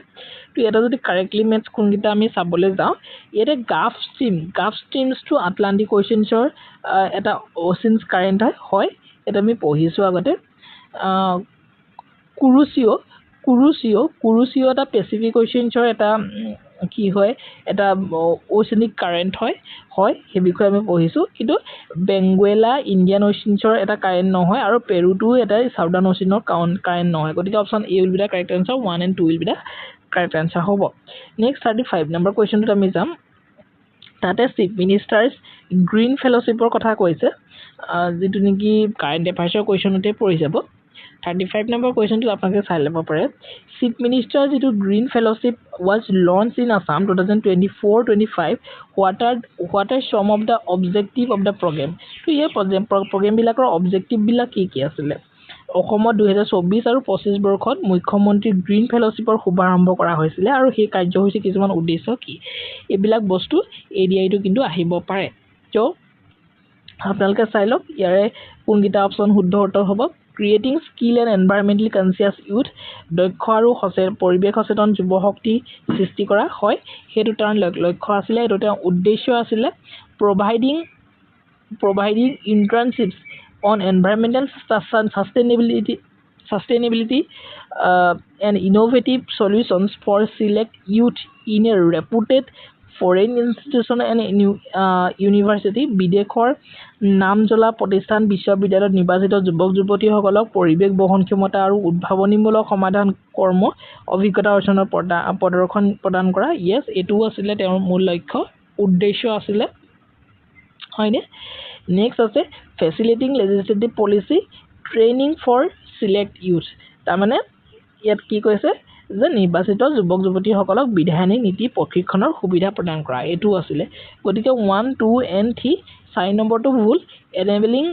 তো এটা যদি correctly matched কোনকিটা আমি চাবলৈ যাওঁ ইয়াতে Gulf streams to Atlantic Oceanৰ এটা oceans current হয় এটা আমি পঢ়িছো আগতে কুৰুচিও এটা Pacific Oceanৰ এটা কি হয় এটা ওশেনিক কাৰেন্ট হয় সেই বিষয়ে আমি পঢ়িছো কিন্তু বেঙ্গুৱেলা ইন্ডিয়ান ওশেনছৰ এটা কাৰেন্ট নহয় আৰু পেৰুটো এটা সাউদাৰ্ণ ওশেনৰ কারেন্ট নহয় গতিকে option A will be the correct answer 1 and 2 will be the correct answer হ'ব নেক্সট 35 নম্বৰ কোৱেশ্চনটো আমি যাম তাতে চিফ মিনিষ্টাৰ্ছ গ্ৰীণ ফেলোশ্বিপৰ কথা কৈছে যিটো নেকি কাৰেণ্ট এফেয়াৰ্ছৰ কুৱেশ্যনতে পৰি যাব 35 নম্বৰ কুৱেশ্যনটো আপোনালোকে চাই ল'ব পাৰে চিফ মিনিষ্টাৰ যিটো green fellowship was launch in Assam 2024-25 what are some of the objective of the program তো এই প্ৰগ্ৰেমবিলাকৰ অবজেক্টিভবিলাক কি আছিলে অসমত 2024 আৰু 25 বৰ্ষত মুখ্যমন্ত্ৰী গ্ৰীণ ফেলোশ্বিপৰ শুভাৰম্ভ কৰা হৈছিলে আৰু সেই কাৰ্যসূচী কিছুমান উদ্দেশ্য কি এইবিলাক বস্তু এডিআইটো কিন্তু আহিব পাৰে তো আপোনালোকে চাই লওক ইয়াৰে কোনকেইটা অপশ্যন শুদ্ধ উত্তৰ হ'ব creating skill and environmentally conscious youth দক্ষ আৰু পৰিৱেশ সচেতন যুৱ শক্তি সৃষ্টি কৰা হয় সেইটো তাৰ লক্ষ্য আছিলে এইটো তেওঁৰ উদ্দেশ্য আছিলে providing internships on environmental sustainability and innovative solutions for select youth in a reputed foreign institution and university বিদেশৰ নাম জ্বলা প্ৰতিষ্ঠান বিশ্ববিদ্যালয়ত নিৰ্বাচিত যুৱক যুৱতীসকলক পৰিৱেশ বহনক্ষমতা আৰু উদ্ভাৱনীমূলক সমাধান কৰ্ম অভিজ্ঞতা অৰ্জনৰ প্ৰদান কৰা ইয়েছ এইটোও আছিলে তেওঁৰ মূল লক্ষ্য উদ্দেশ্য আছিলে হয়নে নেক্সট আছে facilitating legislative policy training for select youth তাৰমানে ইয়াত কি কৈছে যে নিৰ্বাচিত যুৱক যুৱতীসকলক বিধায়িনী নীতি প্ৰশিক্ষণৰ সুবিধা প্ৰদান কৰা এইটো আছিলে গতিকে 1 2 and 3 4 নম্বৰটো ভুল enabling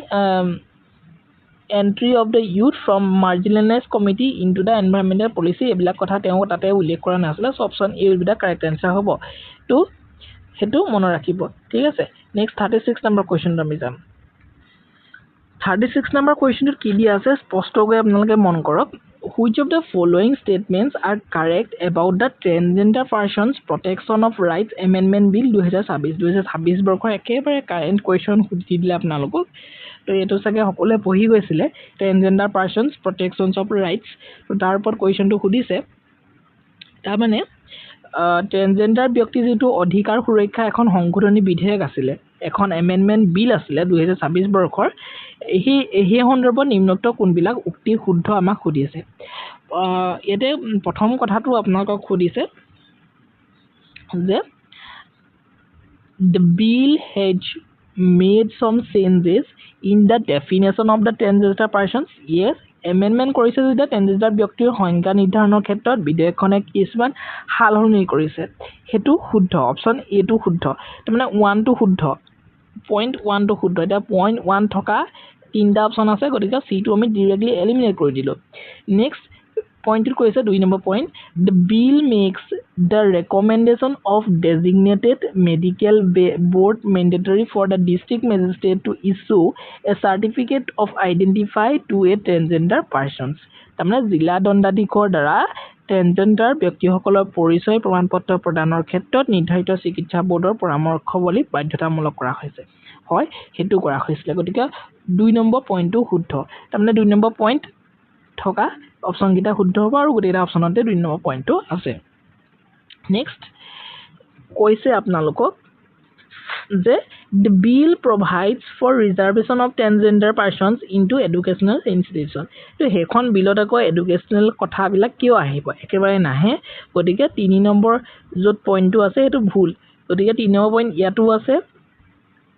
entry of the youth from marginalized committee into the environmental policy এইবিলাক কথা তেওঁ তাতে উল্লেখ কৰা নাছিলে so option A will be the correct answer হ'ব তো হেতু মনত ৰাখিব ঠিক আছে নেক্সট 36 নম্বৰ কোৱেশ্চনটো আমি যাম 36 নম্বৰ কোৱেশ্চনটো কি দিয়া আছে স্পষ্টকৈ আপোনালোকে মন কৰক which of the following statements are correct about the transgender persons protection of rights amendment bill 2026 বৰ্ষৰ একেবাৰে কাৰেন্ট কোৱেশ্চন সুধি দিলে আপোনালোকক তো এটো সাগে সকলে পঢ়ি গৈছিলে transgender persons protections of rights তো তাৰ ওপৰত কোৱেশ্চনটো সুধিছে তাৰ মানে ট্ৰেন্সজেন্ডাৰ ব্যক্তি যেটো অধিকাৰ সুৰক্ষা এখন সংশোধনী বিধেয়ক আছিলে এখন এমেন্ডমেন্ট বিল আছিলে 2026 বৰ্ষৰ এই সন্দৰ্ভত নিম্নোক্ত কোনবিলাক উক্তি শুদ্ধ আমাক সুধিছে ইয়াতে প্ৰথম কথাটো আপোনালোকক সুধিছে যে the bill has made some changes in the definition of the transgender persons yes amendment কৰিছে যে ট্ৰেন্সজেন্ডাৰ ব্যক্তিৰ সংজ্ঞা নিৰ্ধাৰণৰ ক্ষেত্ৰত বিধেয়কখনে কিছুমান সালসলনি কৰিছে হেতু শুদ্ধ অপচন এ টো শুদ্ধ তাৰমানে 1 টো শুদ্ধ পইণ্ট 1 টো শুদ্ধ এটা পইণ্ট 1 থকা তিনটা অপচন আছে গতিকে সি টো আমি ডাইৰেক্টলি এলিমিনেট কৰি দিলো নেক্সট পইণ্টটো কৈছে 2 number point the bill makes the recommendation of designated medical board mandatory for the district magistrate to issue a certificate of identify to a transgender persons তাৰমানে জিলা দণ্ডাধীশৰ দ্বাৰা ট্ৰেন্সজেন্ডাৰ ব্যক্তিসকলৰ পৰিচয় প্ৰমাণপত্ৰ প্ৰদানৰ ক্ষেত্ৰত নিৰ্ধাৰিত চিকিৎসা বোৰ্ডৰ পৰামৰ্শৱলী বাধ্যতামূলক কৰা হৈছে হয় হেতু কৰা হৈছিল গতিকে 2 নম্বৰ পইণ্টটো শুদ্ধ তাৰমানে 2 নম্বৰ পইণ্ট থকা অপচন কিটা শুদ্ধ হ'ব আৰু গোটেইটা অপচনতে 2 নম্বৰ পইণ্টটো আছে নেক্সট কৈছে আপোনালোকক যে the bill provides for reservation of transgender persons into educational institution তো হেখন বিলত আকৌ এডুকেশনাল কথাবিলাক কিয় আহিব একেবাৰে নাহে গতিকে 3 নম্বৰ যত পইণ্টটো আছে এটো ভুল গতিকে 3 নম্বৰ পইণ্ট ইয়াতো আছে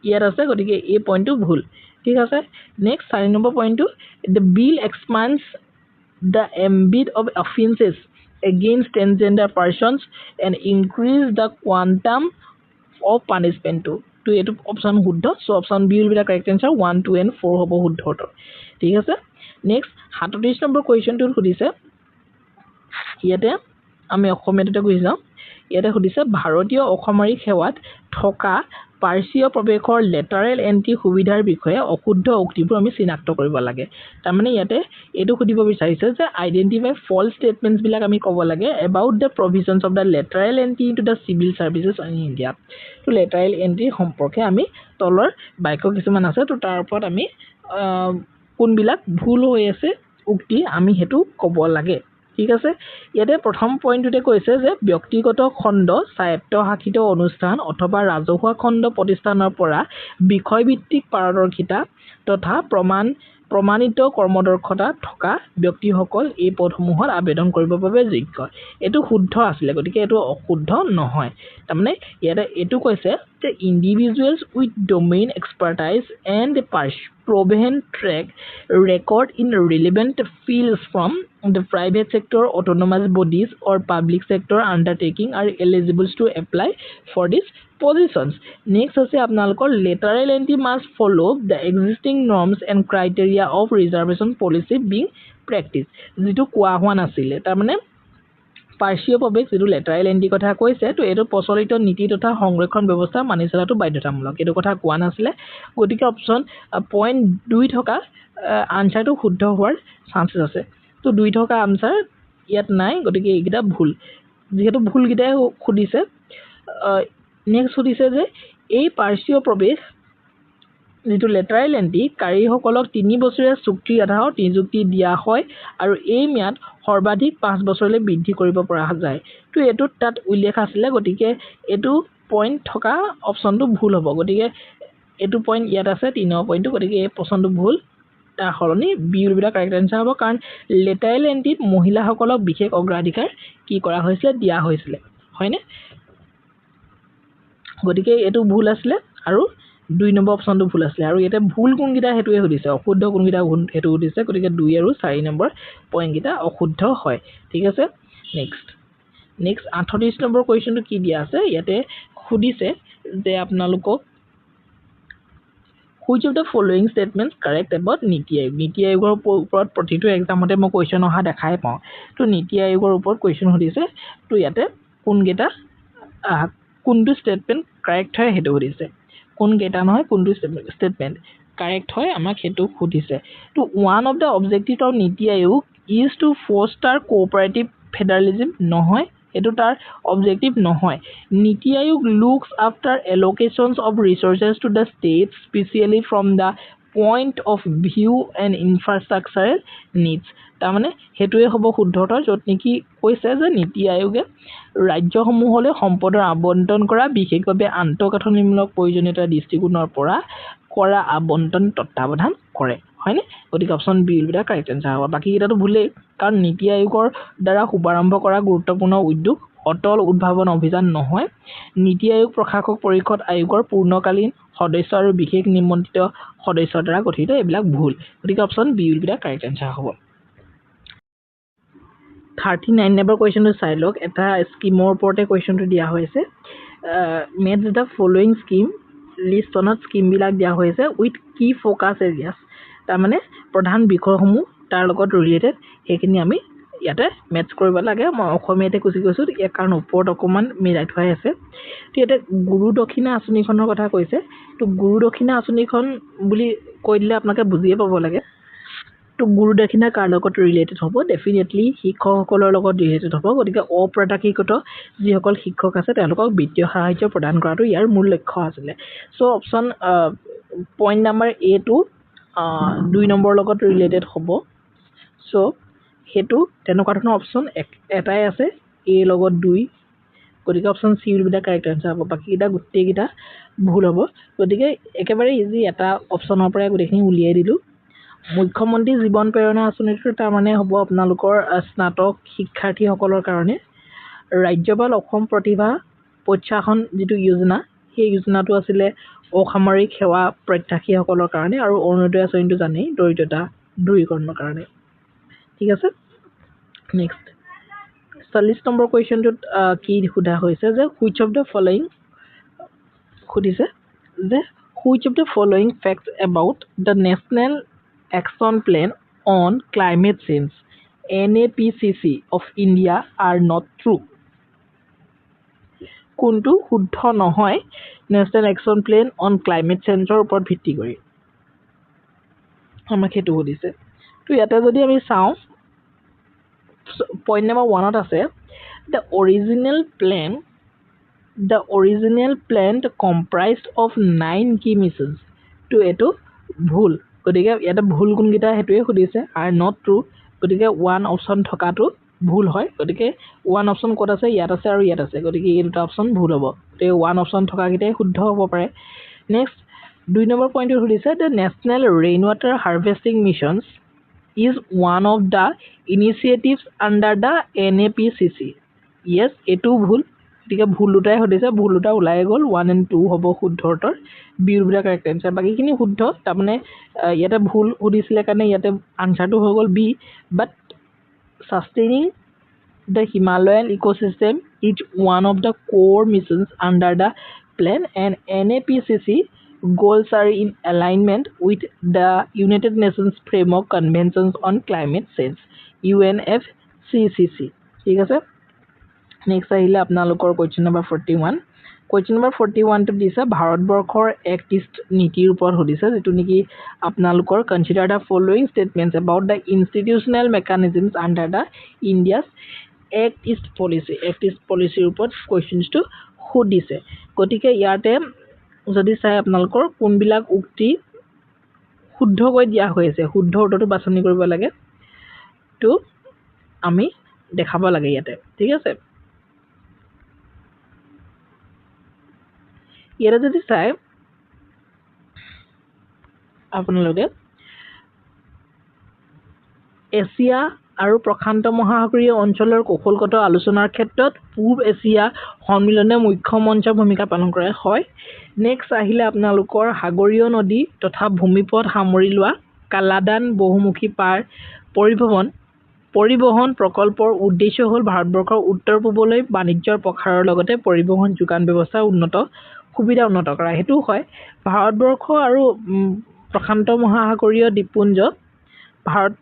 ইয়াত আছে গতিকে এই পইণ্টটো ভুল ঠিক আছে নেক্সট 4 নম্বৰ পইণ্টটো the bill expands the ambit of offenses against transgender persons and increase the quantum of punishment to etu option শুদ্ধ so option b will be the correct answer 1 2 and 4 হ'ব শুদ্ধ ঠিক আছে নেক্সট 37 নম্বৰ কোৱেশ্চনটো সুধিছে ইয়াতে আমি অসমীয়াতে কৈ যাম ইয়াতে সুধিছে ভাৰতীয় অসামৰিক সেৱাত থকা পাৰ্শ্বীয় প্ৰৱেশৰ লেটাৰেল এন্ট্ৰি সুবিধাৰ বিষয়ে অশুদ্ধ উক্তিবোৰ আমি চিনাক্ত কৰিব লাগে তাৰ মানে ইয়াতে এটো সুধিব বিচাৰিছে যে আইডেন্টিফাই ফলছ ষ্টেটমেন্টছ বিলাক আমি ক'ব লাগে about the provisions of the lateral entry into the civil services in India তো লেটাৰেল এন্ট্ৰি সম্পৰ্কে আমি তলৰ বাক্য কিছুমান আছে তো তাৰ ওপৰত আমি কোনবিলাক ভুল হৈ আছে উক্তি আমি হেতু ক'ব লাগে ঠিক আছে ইয়াতে প্ৰথম পইণ্টটোতে কৈছে যে ব্যক্তিগত খণ্ড স্বায়ত্তশাসিত অনুষ্ঠান অথবা ৰাজহুৱা খণ্ড প্ৰতিষ্ঠানৰ পৰা বিষয়ভিত্তিক পাৰদৰ্শিতা তথা প্ৰমাণিত কৰ্মদক্ষতা থকা ব্যক্তিসকল এই পদসমূহত আবেদন কৰিবৰ বাবে যোগ্য এটো শুদ্ধ আছিল গতিকে এটো অশুদ্ধ নহয় তাৰমানে ইয়াতে এইটো কৈছে যে individuals with domain expertise and proven track record in relevant fields from the private sector, autonomous bodies or public sector undertaking are eligible to apply for these positions. Next আছে আপোনালোকৰ lateral entry must follow the existing norms and criteria of reservation policy being practiced. যিটো কোৱা হোৱা নাছিলে তাৰমানে পাৰ্শ্বীয় প্ৰৱেশ যিটো lateral entry কথা কৈছে তো এইটো প্ৰচলিত নীতি তথা সংৰক্ষণ ব্যৱস্থা মানি চলাটো বাধ্যতামূলক এইটো কথা কোৱা নাছিলে গতিকে অপশ্যন পইণ্ট 2 থকা আনচাৰটো শুদ্ধ হোৱাৰ চান্সেছ আছে তো 2 থকা আনচাৰ ইয়াত নাই গতিকে এইকেইটা ভুল যিহেতু ভুলকেইটাই সুধিছে নেক্সট সুধিছে যে এই পাৰ্শ্বীয় প্ৰৱেশ যিটো লেটাৰেল এণ্ট্ৰি কাৰীসকলক 3 বছৰীয়া চুক্তিৰ আধাৰত নিযুক্তি দিয়া হয় আৰু এই ম্যাদ সৰ্বাধিক 5 বছৰলৈ বৃদ্ধি কৰিব পৰা যায় তো এইটো তাত উল্লেখ আছিলে গতিকে এইটো পইণ্ট থকা অপশ্যনটো ভুল হ'ব গতিকে এইটো পইণ্ট ইয়াত আছে 3 পইণ্টটো গতিকে এই পছন্দটো ভুল তাৰ সলনি B will be the correct answer হ'ব কাৰণ লেটাৰেল এণ্ট্ৰিত মহিলাসকলক বিশেষ অগ্ৰাধিকাৰ কি কৰা হৈছিলে দিয়া হৈছিলে হয়নে গতিকে এইটো ভুল আছিলে আৰু 2 নম্বৰ অপশ্যনটো ভুল আছিলে আৰু ইয়াতে ভুল কোনকেইটা হেতুৱে সুধিছে অশুদ্ধ কোনকেইটা হেতু সুধিছে গতিকে 2 আৰু 4 নম্বৰ পইণ্টকেইটা অশুদ্ধ হয় ঠিক আছে নেক্সট 38 নম্বৰ কুৱেশ্যনটো কি দিয়া আছে ইয়াতে সুধিছে যে আপোনালোকক which of the following statements correct about নীতি আয়োগৰ ওপৰত প্ৰতিটো এক্সামতে মই কুৱেশ্যন অহা দেখাই পাওঁ তো নীতি আয়োগৰ ওপৰত কুৱেশ্যন সুধিছে তো ইয়াতে কোনটো ষ্টেটমেণ্ট কাৰেক্ট হয় হেতু সুধিছে কোনকেইটা নহয় কোনটো ষ্টেটমেণ্ট কাৰেক্ট হয় আমাক হেতু সুধিছে তো one of the objective of NITI Aayog is to foster cooperative federalism নহয় এটো তাৰ অবজেক্টিভ নহয় NITI Aayog looks after allocations of resources to the state specially from the point of view and infrastructural needs তাৰমানে হেতুৱে হ'ব শুদ্ধতা য'ত নেকি কৈছে যে নীতি আয়োগে ৰাজ্যসমূহলৈ সম্পদৰ আবণ্টন কৰা বিশেষভাৱে আন্তঃগাঁথনিমূলক প্ৰয়োজনীয়তা দৃষ্টিকোণৰ পৰা কৰা আবণ্টন তত্ত্বাৱধান কৰে হয়নে গতিকে option B will be the correct answer হ'ব বাকী কেইটাটো ভুলেই কাৰণ নীতি আয়োগৰ দ্বাৰা শুভাৰম্ভ কৰা গুৰুত্বপূৰ্ণ উদ্যোগ অটল উদ্ভাৱন অভিযান নহয় নীতি আয়োগ প্ৰশাসক পৰিষদ আয়োগৰ পূৰ্ণকালীন সদস্য আৰু বিশেষ নিমন্ত্ৰিত সদস্যৰ দ্বাৰা গঠিত এইবিলাক ভুল গতিকে option B will be the correct answer হ'ব 39 নম্বৰ কুৱেশ্যনটো চাই লওক এটা স্কিমৰ ওপৰতে কুৱেশ্যনটো দিয়া হৈছে মেটছ দ্য ফলোয়িং স্কিম লিষ্টনত স্কিমবিলাক দিয়া হৈছে উইথ কি ফ'কাছ এৰিয়াছ তাৰমানে প্ৰধান বিষয়সমূহ তাৰ লগত ৰিলেটেড সেইখিনি আমি ইয়াতে মেটছ কৰিব লাগে মই অসমীয়াতে কুচি কৈছোঁ ইয়াৰ কাৰণ ওপৰত অকণমান মিলাই থোৱাই আছে তো ইয়াতে গুৰু দক্ষিণা আঁচনিখনৰ কথা কৈছে তো গুৰু দক্ষিণা আঁচনিখন বুলি কৈ দিলে আপোনালোকে বুজিয়ে পাব লাগে তো গুৰু দক্ষিণা কাৰ লগত ৰিলেটেড হ'ব ডেফিনেটলি শিক্ষকসকলৰ লগত ৰিলেটেড হ'ব গতিকে অপ্ৰত্যাশিত যিসকল শিক্ষক আছে তেওঁলোকক বিত্তীয় সাহায্য প্ৰদান কৰাটো ইয়াৰ মূল লক্ষ্য আছিলে চ' অপশ্যন পইণ্ট নাম্বাৰ এটো 2 নম্বৰ লগত ৰিলেটেড হ'ব চ' হেতু তেনেকুৱা ধৰণৰ অপশ্যন এটাই আছে এ লগত 2 গতিকে option C will be the correct answer হ'ব বাকীকেইটা গোটেইকেইটা ভুল হ'ব গতিকে একেবাৰে ইজি এটা অপশ্যনৰ পৰাই গোটেইখিনি উলিয়াই দিলোঁ মুখ্যমন্ত্ৰী জীৱন প্ৰেৰণা আঁচনিটো তাৰমানে হ'ব আপোনালোকৰ স্নাতক শিক্ষাৰ্থীসকলৰ কাৰণে ৰাজ্যপাল অসম প্ৰতিভা প্ৰোৎসাহন যিটো যোজনা সেই যোজনাটো আছিলে অসামৰিক সেৱা প্ৰত্যাশীসকলৰ কাৰণে আৰু অৰুণোদয় আঁচনিটো জানেই দৰিদ্ৰতা দূৰীকৰণৰ কাৰণে ঠিক আছে নেক্সট 40 নম্বৰ কুৱেশ্যনটোত কি সোধা হৈছে যে হুইচ অফ দ্য ফলোয়িং সুধিছে যে which of the following facts about the national Action Plan on Climate Change NAPCC of India are not true কোনটো শুদ্ধ নহয় national action plan on climate চেঞ্জৰ ওপৰত ভিত্তি কৰি আমাক সেইটো সুধিছে তো ইয়াতে যদি আমি চাওঁ পইণ্ট নম্বৰ 1ত আছে the original plan comprised of 9 key missions তো এইটো ভুল গতিকে ইয়াতে ভুল কোনকেইটা হেতুৱে সুধিছে are not true গতিকে 1 অপশ্যন থকাটো ভুল হয় গতিকে 1 অপশ্যন ক'ত আছে ইয়াত আছে আৰু ইয়াত আছে গতিকে এই দুটা অপশ্যন ভুল হ'ব গতিকে 1 অপশ্যন থকাকেইটাই শুদ্ধ হ'ব পাৰে নেক্সট 2 নম্বৰ পইণ্টটো সুধিছে the national rainwater harvesting missions is one of the initiatives under the NAPCC yes এইটো ভুল গতিকে ভুল দুটাই সুধিছে ভুল দুটা ওলাই গ'ল 1 and 2 হ'ব শুদ্ধ উত্তৰ বি দুটা কাৰেক্ট আনসাৰ বাকীখিনি শুদ্ধ তাৰমানে ইয়াতে ভুল সুধিছিলে কাৰণে ইয়াতে আনসাৰটো হৈ গ'ল B but sustaining the Himalayan ecosystem is one of the core missions under the plan and NAPCC goals are in alignment with the United Nations Framework Conventions on Climate Change UNFCCC ঠিক আছে next আহিলে আপোনালোকৰ question number 41 question number 41 টো দিছে ভাৰতবৰ্ষৰ act east নীতিৰ ওপৰত সুধিছে যেটো নেকি আপোনালোকৰ consider the following statements about the institutional mechanisms under the India's act east পলিচিৰ ওপৰত কোৱেশ্চনটো সুধিছে গতিকে ইয়াতে যদি চাই আপোনালোকৰ কোনবিলাক উক্তি শুদ্ধকৈ দিয়া হৈছে শুদ্ধ উত্তৰটো বাছনি কৰিব লাগে তো আমি দেখাব লাগে ইয়াতে ঠিক আছে ইয়াতে যদি চাই আপোনালোকে এছিয়া আৰু প্ৰশান্ত মহাসাগৰীয় অঞ্চলৰ কৌশলগত আলোচনাৰ ক্ষেত্ৰত পূব এছিয়া সন্মিলনে মুখ্য মঞ্চৰ ভূমিকা পালন কৰে হয় নেক্সট আহিলে আপোনালোকৰ সাগৰীয় নদী তথা ভূমিপথ সামৰি লোৱা কালাদান বহুমুখী পাৰ পৰিবহন প্ৰকল্পৰ উদ্দেশ্য হ'ল ভাৰতবৰ্ষৰ উত্তৰ পূবলৈ বাণিজ্যৰ প্ৰসাৰৰ লগতে পৰিবহন যোগান ব্যৱস্থা সুবিধা উন্নত কৰা হেতু হয় ভাৰতবৰ্ষ আৰু প্ৰশান্ত মহাসাগৰীয় দ্বীপপুঞ্জ ভাৰত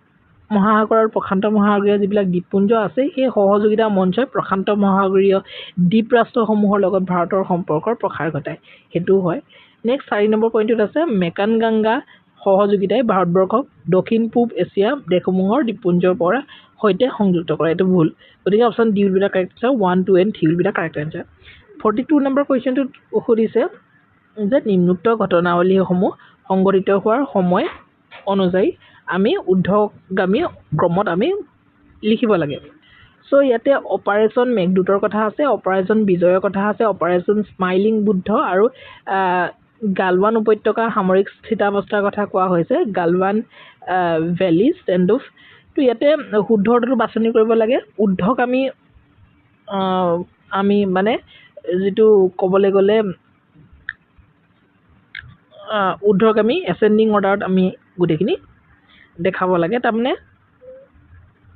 মহাসাগৰ আৰু প্ৰশান্ত মহাসাগৰীয় যিবিলাক দ্বীপপুঞ্জ আছে সেই সহযোগিতা মঞ্চই প্ৰশান্ত মহাসাগৰীয় দ্বীপ ৰাষ্ট্ৰসমূহৰ লগত ভাৰতৰ সম্পৰ্কৰ প্ৰসাৰ ঘটায় হেতু হয় নেক্সট 4 নম্বৰ পইণ্টত আছে মেকান গংগা সহযোগিতাই ভাৰতবৰ্ষক দক্ষিণ পূব এছিয়া দেশসমূহৰ দ্বীপপুঞ্জৰ পৰা সৈতে সংযুক্ত কৰে এটো ভুল গতিকে option D will be the correct answer 1 2 and 3 will be the correct answer 42 নম্বৰ কোৱেশ্চনটো সুধিছে যে নিম্নোক্ত ঘটনাৱলীসমূহ সংঘটিত হোৱাৰ সময় অনুযায়ী আমি ঊৰ্ধ্বগামী ক্ৰমত আমি লিখিব লাগে সো ইয়াতে অপাৰেশন মেঘদূতৰ কথা আছে অপাৰেশন বিজয়ৰ কথা আছে অপাৰেশন স্মাইলিং বুদ্ধ আৰু গালৱান উপত্যকা সামৰিক স্থিতাৱস্থাৰ কথা কোৱা হৈছে গালৱান ভ্যালি ষ্টেণ্ড অফ তো ইয়াতে শুদ্ধ উত্তৰটো বাছনি কৰিব লাগে ঊৰ্ধ্বগামী আমি মানে যেটো ক'বলৈ গ'লে ঊৰ্ধ্বগামী এসেন্ডিং অৰ্ডাৰত আমি গুটেখিনি দেখাব লাগে তাৰমানে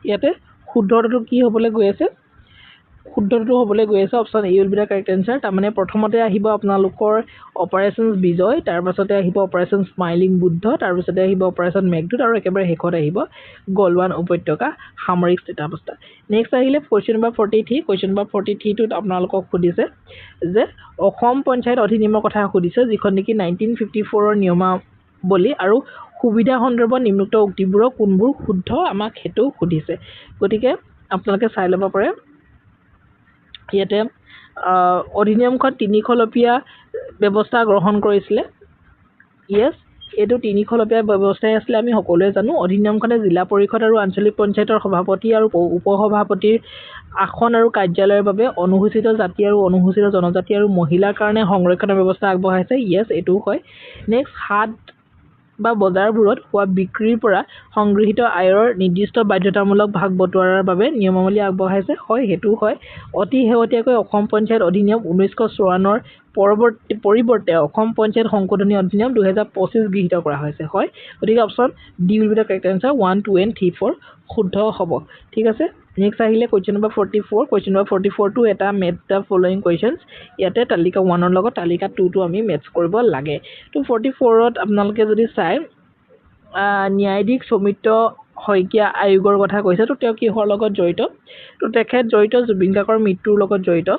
ইয়াতে শুদ্ধটো কি হ'বলৈ গৈ আছে শুদ্ধটো হ'বলৈ গৈ আছে option A will be the correct answer তাৰমানে প্ৰথমতে আহিব আপোনালোকৰ অপাৰেশন বিজয় তাৰ পাছতে আহিব অপাৰেশন স্মাইলিং বুদ্ধ তাৰ পাছতে আহিব অপাৰেশন মেঘদূত আৰু একেবাৰে শেষত আহিব গলৱান উপত্যকা সামৰিক স্থিতাৱস্থা নেক্সট আহিলে কোৱেশ্চন নম্বৰ 43 কোৱেশ্চন নম্বৰ 43 টোত আপোনালোকক সুধিছে যে অসম পঞ্চায়ত অধিনিয়মৰ কথা সুধিছে যিখন নেকি 1954 ৰ নিয়মাৱলী আৰু সুবিধা সন্দৰ্ভত নিম্নোক্ত উক্তিবোৰ কোনবোৰ শুদ্ধ আমাক হেতু সুধিছে গতিকে আপোনালোকে চাই ল'ব পাৰে ইয়াতে অধিনিয়মখন 3 খলপীয়া ব্যৱস্থা গ্ৰহণ কৰিছিলে ইয়েস এটো 3 খলপীয়া ব্যৱস্থাই আছিল আমি সকলোৱে জানো অধিনিয়মখনে জিলা পৰিষদ আৰু আঞ্চলিক পঞ্চায়তৰ সভাপতি আৰু উপসভাপতিৰ আসন আৰু কাৰ্যালয়ৰ বাবে অনুসূচিত জাতি আৰু অনুসূচিত জনজাতি আৰু মহিলাৰ কাৰণে সংৰক্ষণৰ ব্যৱস্থা আগবঢ়াইছে ইয়েস এটো হয় নেক্সট হাত বা বজাৰবোৰত হোৱা বিক্ৰীৰ পৰা সংগৃহীত আয়ৰ নিৰ্দিষ্ট বাধ্যতামূলক ভাগ বটোৱাৰাৰ বাবে নিয়মাৱলী আগবঢ়াইছে হয় হেতু হয় অতি হেৱতীয়াকৈ অসম পঞ্চায়ত অধিনিয়ম 1954 ৰ পৰিৱৰ্তে অসম পঞ্চায়ত সংশোধনী অধিনিয়ম 2025 গৃহীত কৰা হৈছে হয় গতিকে option D will be the correct answer 1 2 and 3 4 শুদ্ধ হ'ব ঠিক আছে নেক্সট আহিলে কোৱেশ্চন নম্বৰ 44 কোৱেশ্চন নম্বৰ 44 টো এটা মেথ দা ফলোইং কোৱেশ্চনছ ইয়াতে তালিকা 1 ৰ লগত তালিকা 2 টো আমি মেথছ কৰিব লাগে তো 44 ত আপোনালোকে যদি চাই ন্যায়াধীশ সৌমিত্ৰ শইকীয়া আয়োগৰ কথা কৈছে তো তেওঁ কিহৰ লগত জড়িত তো তেখেত জড়িত জুবিন গাৰ্গৰ মৃত্যুৰ লগত জড়িত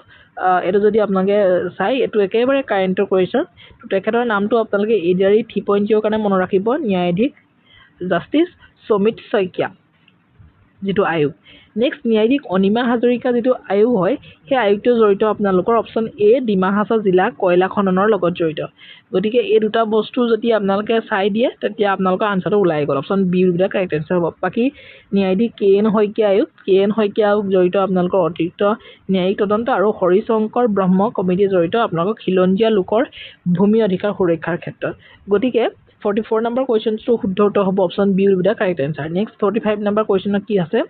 এটো যদি আপোনালোকে চাই এটো একেবাৰে কাৰেন্টৰ কোৱেশ্চন তো তেখেতৰ নামটো আপোনালোকে এডিআৰই 3.0 কাৰণে মনত ৰাখিব ন্যায়াধীশ জাষ্টিস সৌমিত্ৰ শইকীয়া যেটো আয়োগ নেক্সট ন্যায়াধীশ অনিমা হাজৰিকা যেটো আয়োগ হয় সেই আয়োগটো জড়িত আপোনালোকৰ অপচন এ ডিমা হাছাও জিলা কয়লা খননৰ লগত জড়িত গতিকে এই দুটা বস্তু যদি আপোনালোকে চাই দিয়ে তেতিয়া আপোনালোকৰ আনসাৰটো ওলাই গ'ল option B will be the correct answer হ'ব বাকি ন্যায়াধীশ কেএন শইকীয়া আয়োগ জড়িত আপোনালোকৰ অতিৰিক্ত ন্যায়িক তদন্ত আৰু হৰিশংকৰ ব্ৰহ্ম কমিটি জড়িত আপোনালোকৰ খিলঞ্জীয়া লোকৰ ভূমি অধিকাৰ সুৰক্ষাৰ ক্ষেত্ৰত গতিকে 44 নম্বৰ কোৱেশ্চনটো শুদ্ধ উত্তৰ হ'ব option B will be the correct answer next 45 নম্বৰ কোৱেশ্চনত কি আছে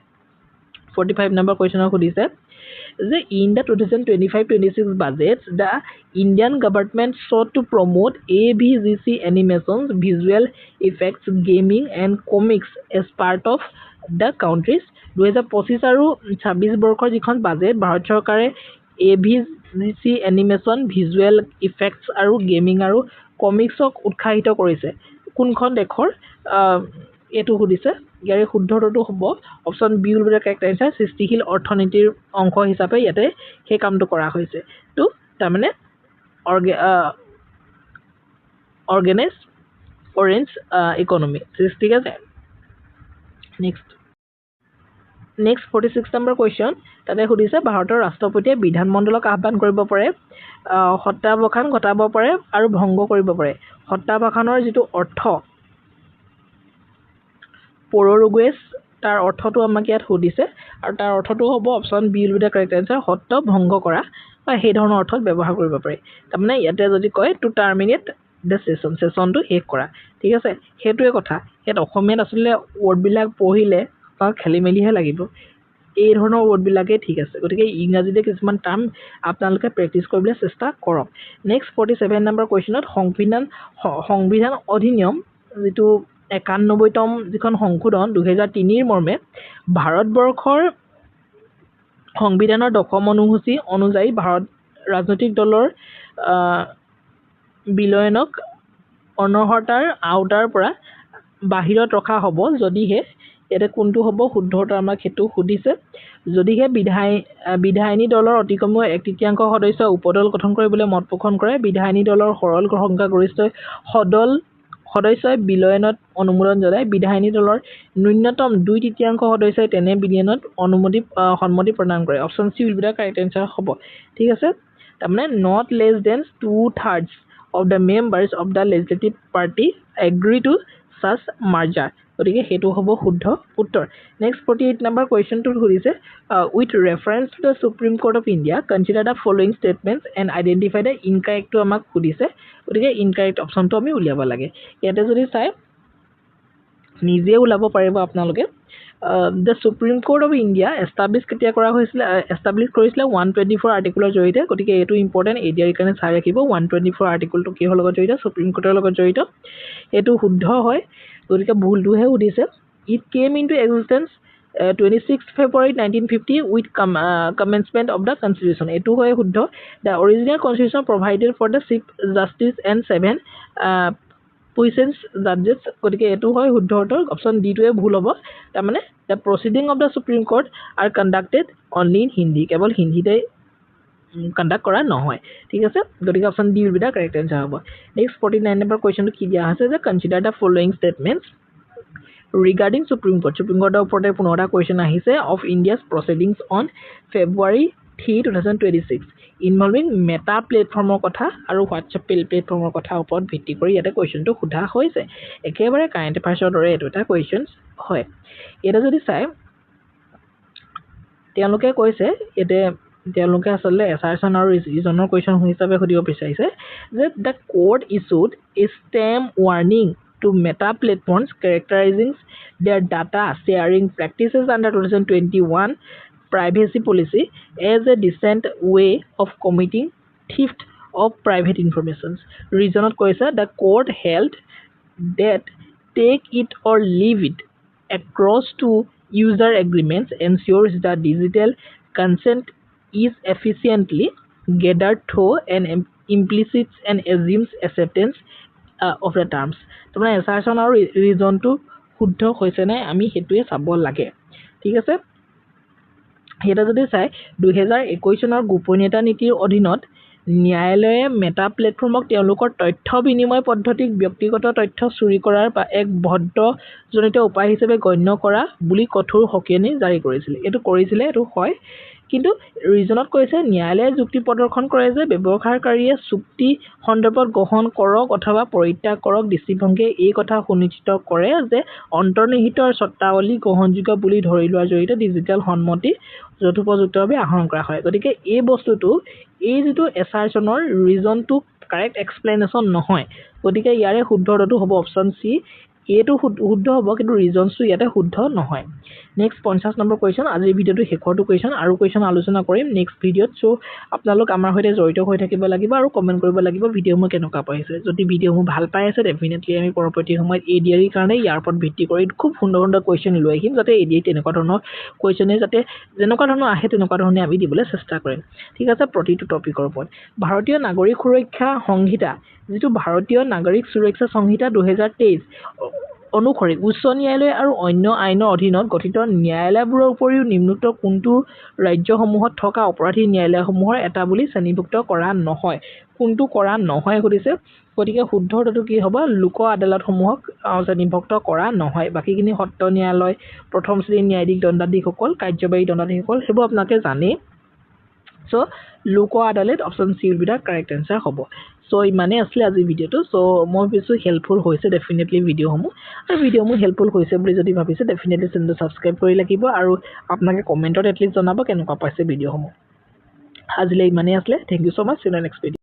45 number question সুধিছে যে in the 2025-26 budget the Indian government sought to promote AVGC animations, visual effects, gaming and comics as part of the country's 2025 আৰু 26 বৰ্ষৰ যিখন budget Bharat চৰকাৰে AVGC এনিমেশ্যন, ভিজুৱেল ইফেক্টছ আৰু গেমিং আৰু কমিক্সক উৎসাহিত কৰিছে কোনখন দেশৰ এইটো সুধিছে ইয়াৰে শুদ্ধটো হ'ব option B will be the correct answer সৃষ্টিশীল অৰ্থনীতিৰ অংশ হিচাপে ইয়াতে সেই কামটো কৰা হৈছে তো তাৰমানে অৰ্গানাইজ অৰেঞ্জ ইকনমি ঠিক আছে নেক্সট 46 নম্বৰ কুৱেশ্যন তাতে সুধিছে ভাৰতৰ ৰাষ্ট্ৰপতিয়ে বিধানমণ্ডলক আহ্বান কৰিব পাৰে সত্যাৱসান ঘটাব পাৰে আৰু ভংগ কৰিব পাৰে সত্যাৱসানৰ যিটো অৰ্থ পৰৰোগুৱেছ তাৰ অৰ্থটো আমাক ইয়াত সুধিছে আৰু তাৰ অৰ্থটো হ'ব option B will be the correct answer সত্য ভংগ কৰা বা সেই ধৰণৰ অৰ্থত ব্যৱহাৰ কৰিব পাৰে তাৰমানে ইয়াতে যদি কয় টু টাৰ্মিনেট দ্য সেশনটো শেষ কৰা ঠিক আছে সেইটোৱে কথা ইয়াত অসমীয়াত আচলতে ৱৰ্ডবিলাক পঢ়িলে বা খেলি মেলিহে লাগিব এই ধৰণৰ ৱৰ্ডবিলাকে ঠিক আছে গতিকে ইংৰাজীতে কিছুমান টাৰ্ম আপোনালোকে প্ৰেক্টিছ কৰিবলৈ চেষ্টা কৰক নেক্সট 47 নম্বৰ কুৱেশ্যনত সংবিধান অধিনিয়ম যিটো 91তম যিখন সংশোধন 2003 মৰ্মে ভাৰতবৰ্ষৰ সংবিধানৰ দশম অনুসূচী অনুযায়ী ভাৰত ৰাজনৈতিক দলৰ বিলয়নক অনৰ্হতাৰ আওতাৰ পৰা বাহিৰত ৰখা হ'ব যদিহে ইয়াতে কোনটো হ'ব শুদ্ধটো আমাক সেইটো সুধিছে যদিহে বিধায়িনী দলৰ অতি কমেও 1/3 সদস্য উপদল গঠন কৰিবলৈ মত পোষণ কৰে বিধায়িনী দলৰ সৰল সংখ্যাগৰিষ্ঠ সদস্যই বিলয়নত অনুমোদন জনায় বিধায়িনী দলৰ ন্যূনতম 2/3 সদস্যই তেনে বিলয়নত সন্মতি প্ৰদান কৰে option C will be the correct answer হ'ব ঠিক আছে তাৰমানে not less than 2/3 of the members of the legislative party agree to such merger গতিকে সেইটো হ'ব শুদ্ধ উত্তৰ নেক্সট 48 নম্বৰ কুৱেশ্যনটো সুধিছে with reference to the Supreme Court of India consider the following statements and identify the ইনকাৰেক্টটো আমাক সুধিছে গতিকে ইনকাৰেক্ট অপশ্যনটো আমি উলিয়াব লাগে ইয়াতে যদি চাই নিজে ওলাব পাৰিব আপোনালোকে the Supreme Court of India establish কেতিয়া কৰা হৈছিলে এষ্টাব্লিছ কৰিছিলে 124 আৰ্টিকুলৰ জৰিয়তে গতিকে এইটো ইম্পৰ্টেণ্ট এৰিয়াৰ কাৰণে চাই ৰাখিব 124 আৰ্টিকুলটো কিহৰ লগত জড়িত সুপ্ৰিম কোৰ্টৰ লগত জড়িত এইটো শুদ্ধ হয় গতিকে ভুলটোহে সুধিছে it came into এক্সিষ্টেন্স 26 February 1950 with commencement of the constitution এইটো হয় শুদ্ধ the original constitution provided for the chief justice and 7 puissance judges গতিকে এইটো হয় শুদ্ধ উত্তৰ অপচন ডি টোৱে ভুল হ'ব তাৰমানে the proceeding of the supreme court are conducted only in hindi কেৱল হিন্দীতে কন্ডাক্ট কৰা নহয় ঠিক আছে গতিকে option D will be the correct answer হ'ব নেক্সট 49 নম্বৰ কুৱেশ্যনটো কি দিয়া আছে যে consider the following statements regarding Supreme Court ওপৰতে 15টা কুৱেশ্যন আহিছে of India's proceedings on February 3, 2026 involving Meta প্লেটফৰ্মৰ কথা আৰু হোৱাটছএপ প্লেটফৰ্মৰ কথা ওপৰত ভিত্তি কৰি ইয়াতে কুৱেশ্যনটো সোধা হৈছে একেবাৰে কাৰেণ্ট এফেয়াৰ্ছৰ দৰে এইটো এটা কুৱেশ্যন হয় এটা যদি চাই তেওঁলোকে কৈছে তেওঁলোকে আচলতে এছাৰচন আৰু ৰিজনৰ কুৱেশ্যন হিচাপে সুধিব বিচাৰিছে যে the court ইছুড A stamp warning to meta platforms characterizing their data sharing practices under 2021 privacy policy as a decent way of committing theft of private information. Reason koisa the court held that take it or leave it across to user agreements ensures that digital consent is efficiently gathered through an implicit and assumes acceptance of the terms তোমাৰ এছাৰচন আৰু ৰিজনটো শুদ্ধ হৈছে নাই আমি হেতুৱে চাব লাগে ঠিক আছে এটা যদি চাই 2021 চনৰ গোপনীয়তা নীতিৰ অধীনত ন্যায়ালয়ে মেটা প্লেটফৰ্মক তেওঁলোকৰ তথ্য বিনিময় পদ্ধতিক ব্যক্তিগত তথ্য চুৰি কৰাৰ বা এক ভদ্ৰজনিত উপায় হিচাপে গণ্য কৰা বুলি কঠোৰ সকিয়নি জাৰি কৰিছিল এইটো হয় কিন্তু ৰিজনত কৈছে ন্যায়ালয়ে যুক্তি প্ৰদৰ্শন কৰে যে ব্যৱহাৰকাৰীয়ে চুক্তি সন্দৰ্ভত গ্ৰহণ কৰক অথবা পৰিত্যাগ কৰক দৃষ্টিভংগীয়ে এই কথা সুনিশ্চিত কৰে যে অন্তৰ্নিহিত চৰ্তাৱলী গ্ৰহণযোগ্য বুলি ধৰি লোৱাৰ জৰিয়তে ডিজিটেল সন্মতি যথোপযুক্তভাৱে আহৰণ কৰা হয় গতিকে এই বস্তুটো এই যিটো এছাৰচনৰ ৰিজনটো কাৰেক্ট এক্সপ্লেনেশ্যন নহয় গতিকে ইয়াৰে শুদ্ধটো হ'ব অপশ্যন চি এইটো শুদ্ধ হ'ব কিন্তু ৰিজনটো ইয়াতে শুদ্ধ নহয় নেক্সট 50 নম্বৰ কুৱেশ্যন আজিৰ ভিডিঅ'টো শেষৰটো কুৱেশ্যন আৰু কুৱেশ্যন আলোচনা কৰিম নেক্সট ভিডিঅ'ত চ' আপোনালোক আমাৰ সৈতে জড়িত হৈ থাকিব লাগিব আৰু কমেণ্ট কৰিব লাগিব ভিডিঅ'সমূহ কেনেকুৱা পাইছে যদি ভিডিঅ'সমূহ ভাল পাই আছে ডেফিনেটলি আমি পৰৱৰ্তী সময়ত ADR কাৰণে ইয়াৰ ওপৰত ভিত্তি কৰি খুব সুন্দৰ সুন্দৰ কুৱেশ্যন লৈ আহিম যাতে ADR তেনেকুৱা ধৰণৰ কুৱেশ্যনে যাতে যেনেকুৱা ধৰণৰ আহে তেনেকুৱা ধৰণে আমি দিবলৈ চেষ্টা কৰিম ঠিক আছে প্ৰতিটো টপিকৰ ওপৰত ভাৰতীয় নাগৰিক সুৰক্ষা সংহিতা যিটো ভাৰতীয় নাগৰিক সুৰক্ষা সংহিতা 2023 অনুসৰি উচ্চ ন্যায়ালয় আৰু অন্য আইনৰ অধীনত গঠিত ন্যায়ালয়বোৰৰ উপৰিও নিম্নোক্ত কোনটো ৰাজ্যসমূহত থকা অপৰাধী ন্যায়ালয়সমূহৰ এটা বুলি শ্ৰেণীভুক্ত কৰা নহয় কোনটো কৰা নহয় সুধিছে গতিকে শুদ্ধ উত্তৰটো কি হ'ব লোক আদালতসমূহক শ্ৰেণীভুক্ত কৰা নহয় বাকীখিনি সত্ৰ ন্যায়ালয় প্ৰথম শ্ৰেণীৰ ন্যায়াধীশ দণ্ডাধীশসকল কাৰ্যবাহী দণ্ডাধীশসকল সেইবোৰ আপোনালোকে জানেই চ' লোক আদালত option C will be the correct answer হ'ব চ' ইমানেই আছিলে আজিৰ ভিডিঅ'টো চ' মই ভাবিছোঁ হেল্পফুল হৈছে ডেফিনেটলি ভিডিঅ'সমূহ আৰু ভিডিঅ'সমূহ হেল্পফুল হৈছে বুলি যদি ভাবিছে ডেফিনেটলি চেনেলটো ছাবস্ক্ৰাইব কৰি লাগিব আৰু আপোনালোকে কমেণ্টত এটলিষ্ট জনাব কেনেকুৱা পাইছে ভিডিঅ'সমূহ আজিলৈ ইমানেই আছিলে থেংক ইউ ছ' মাছ চিন নেক্সট ভিডিঅ'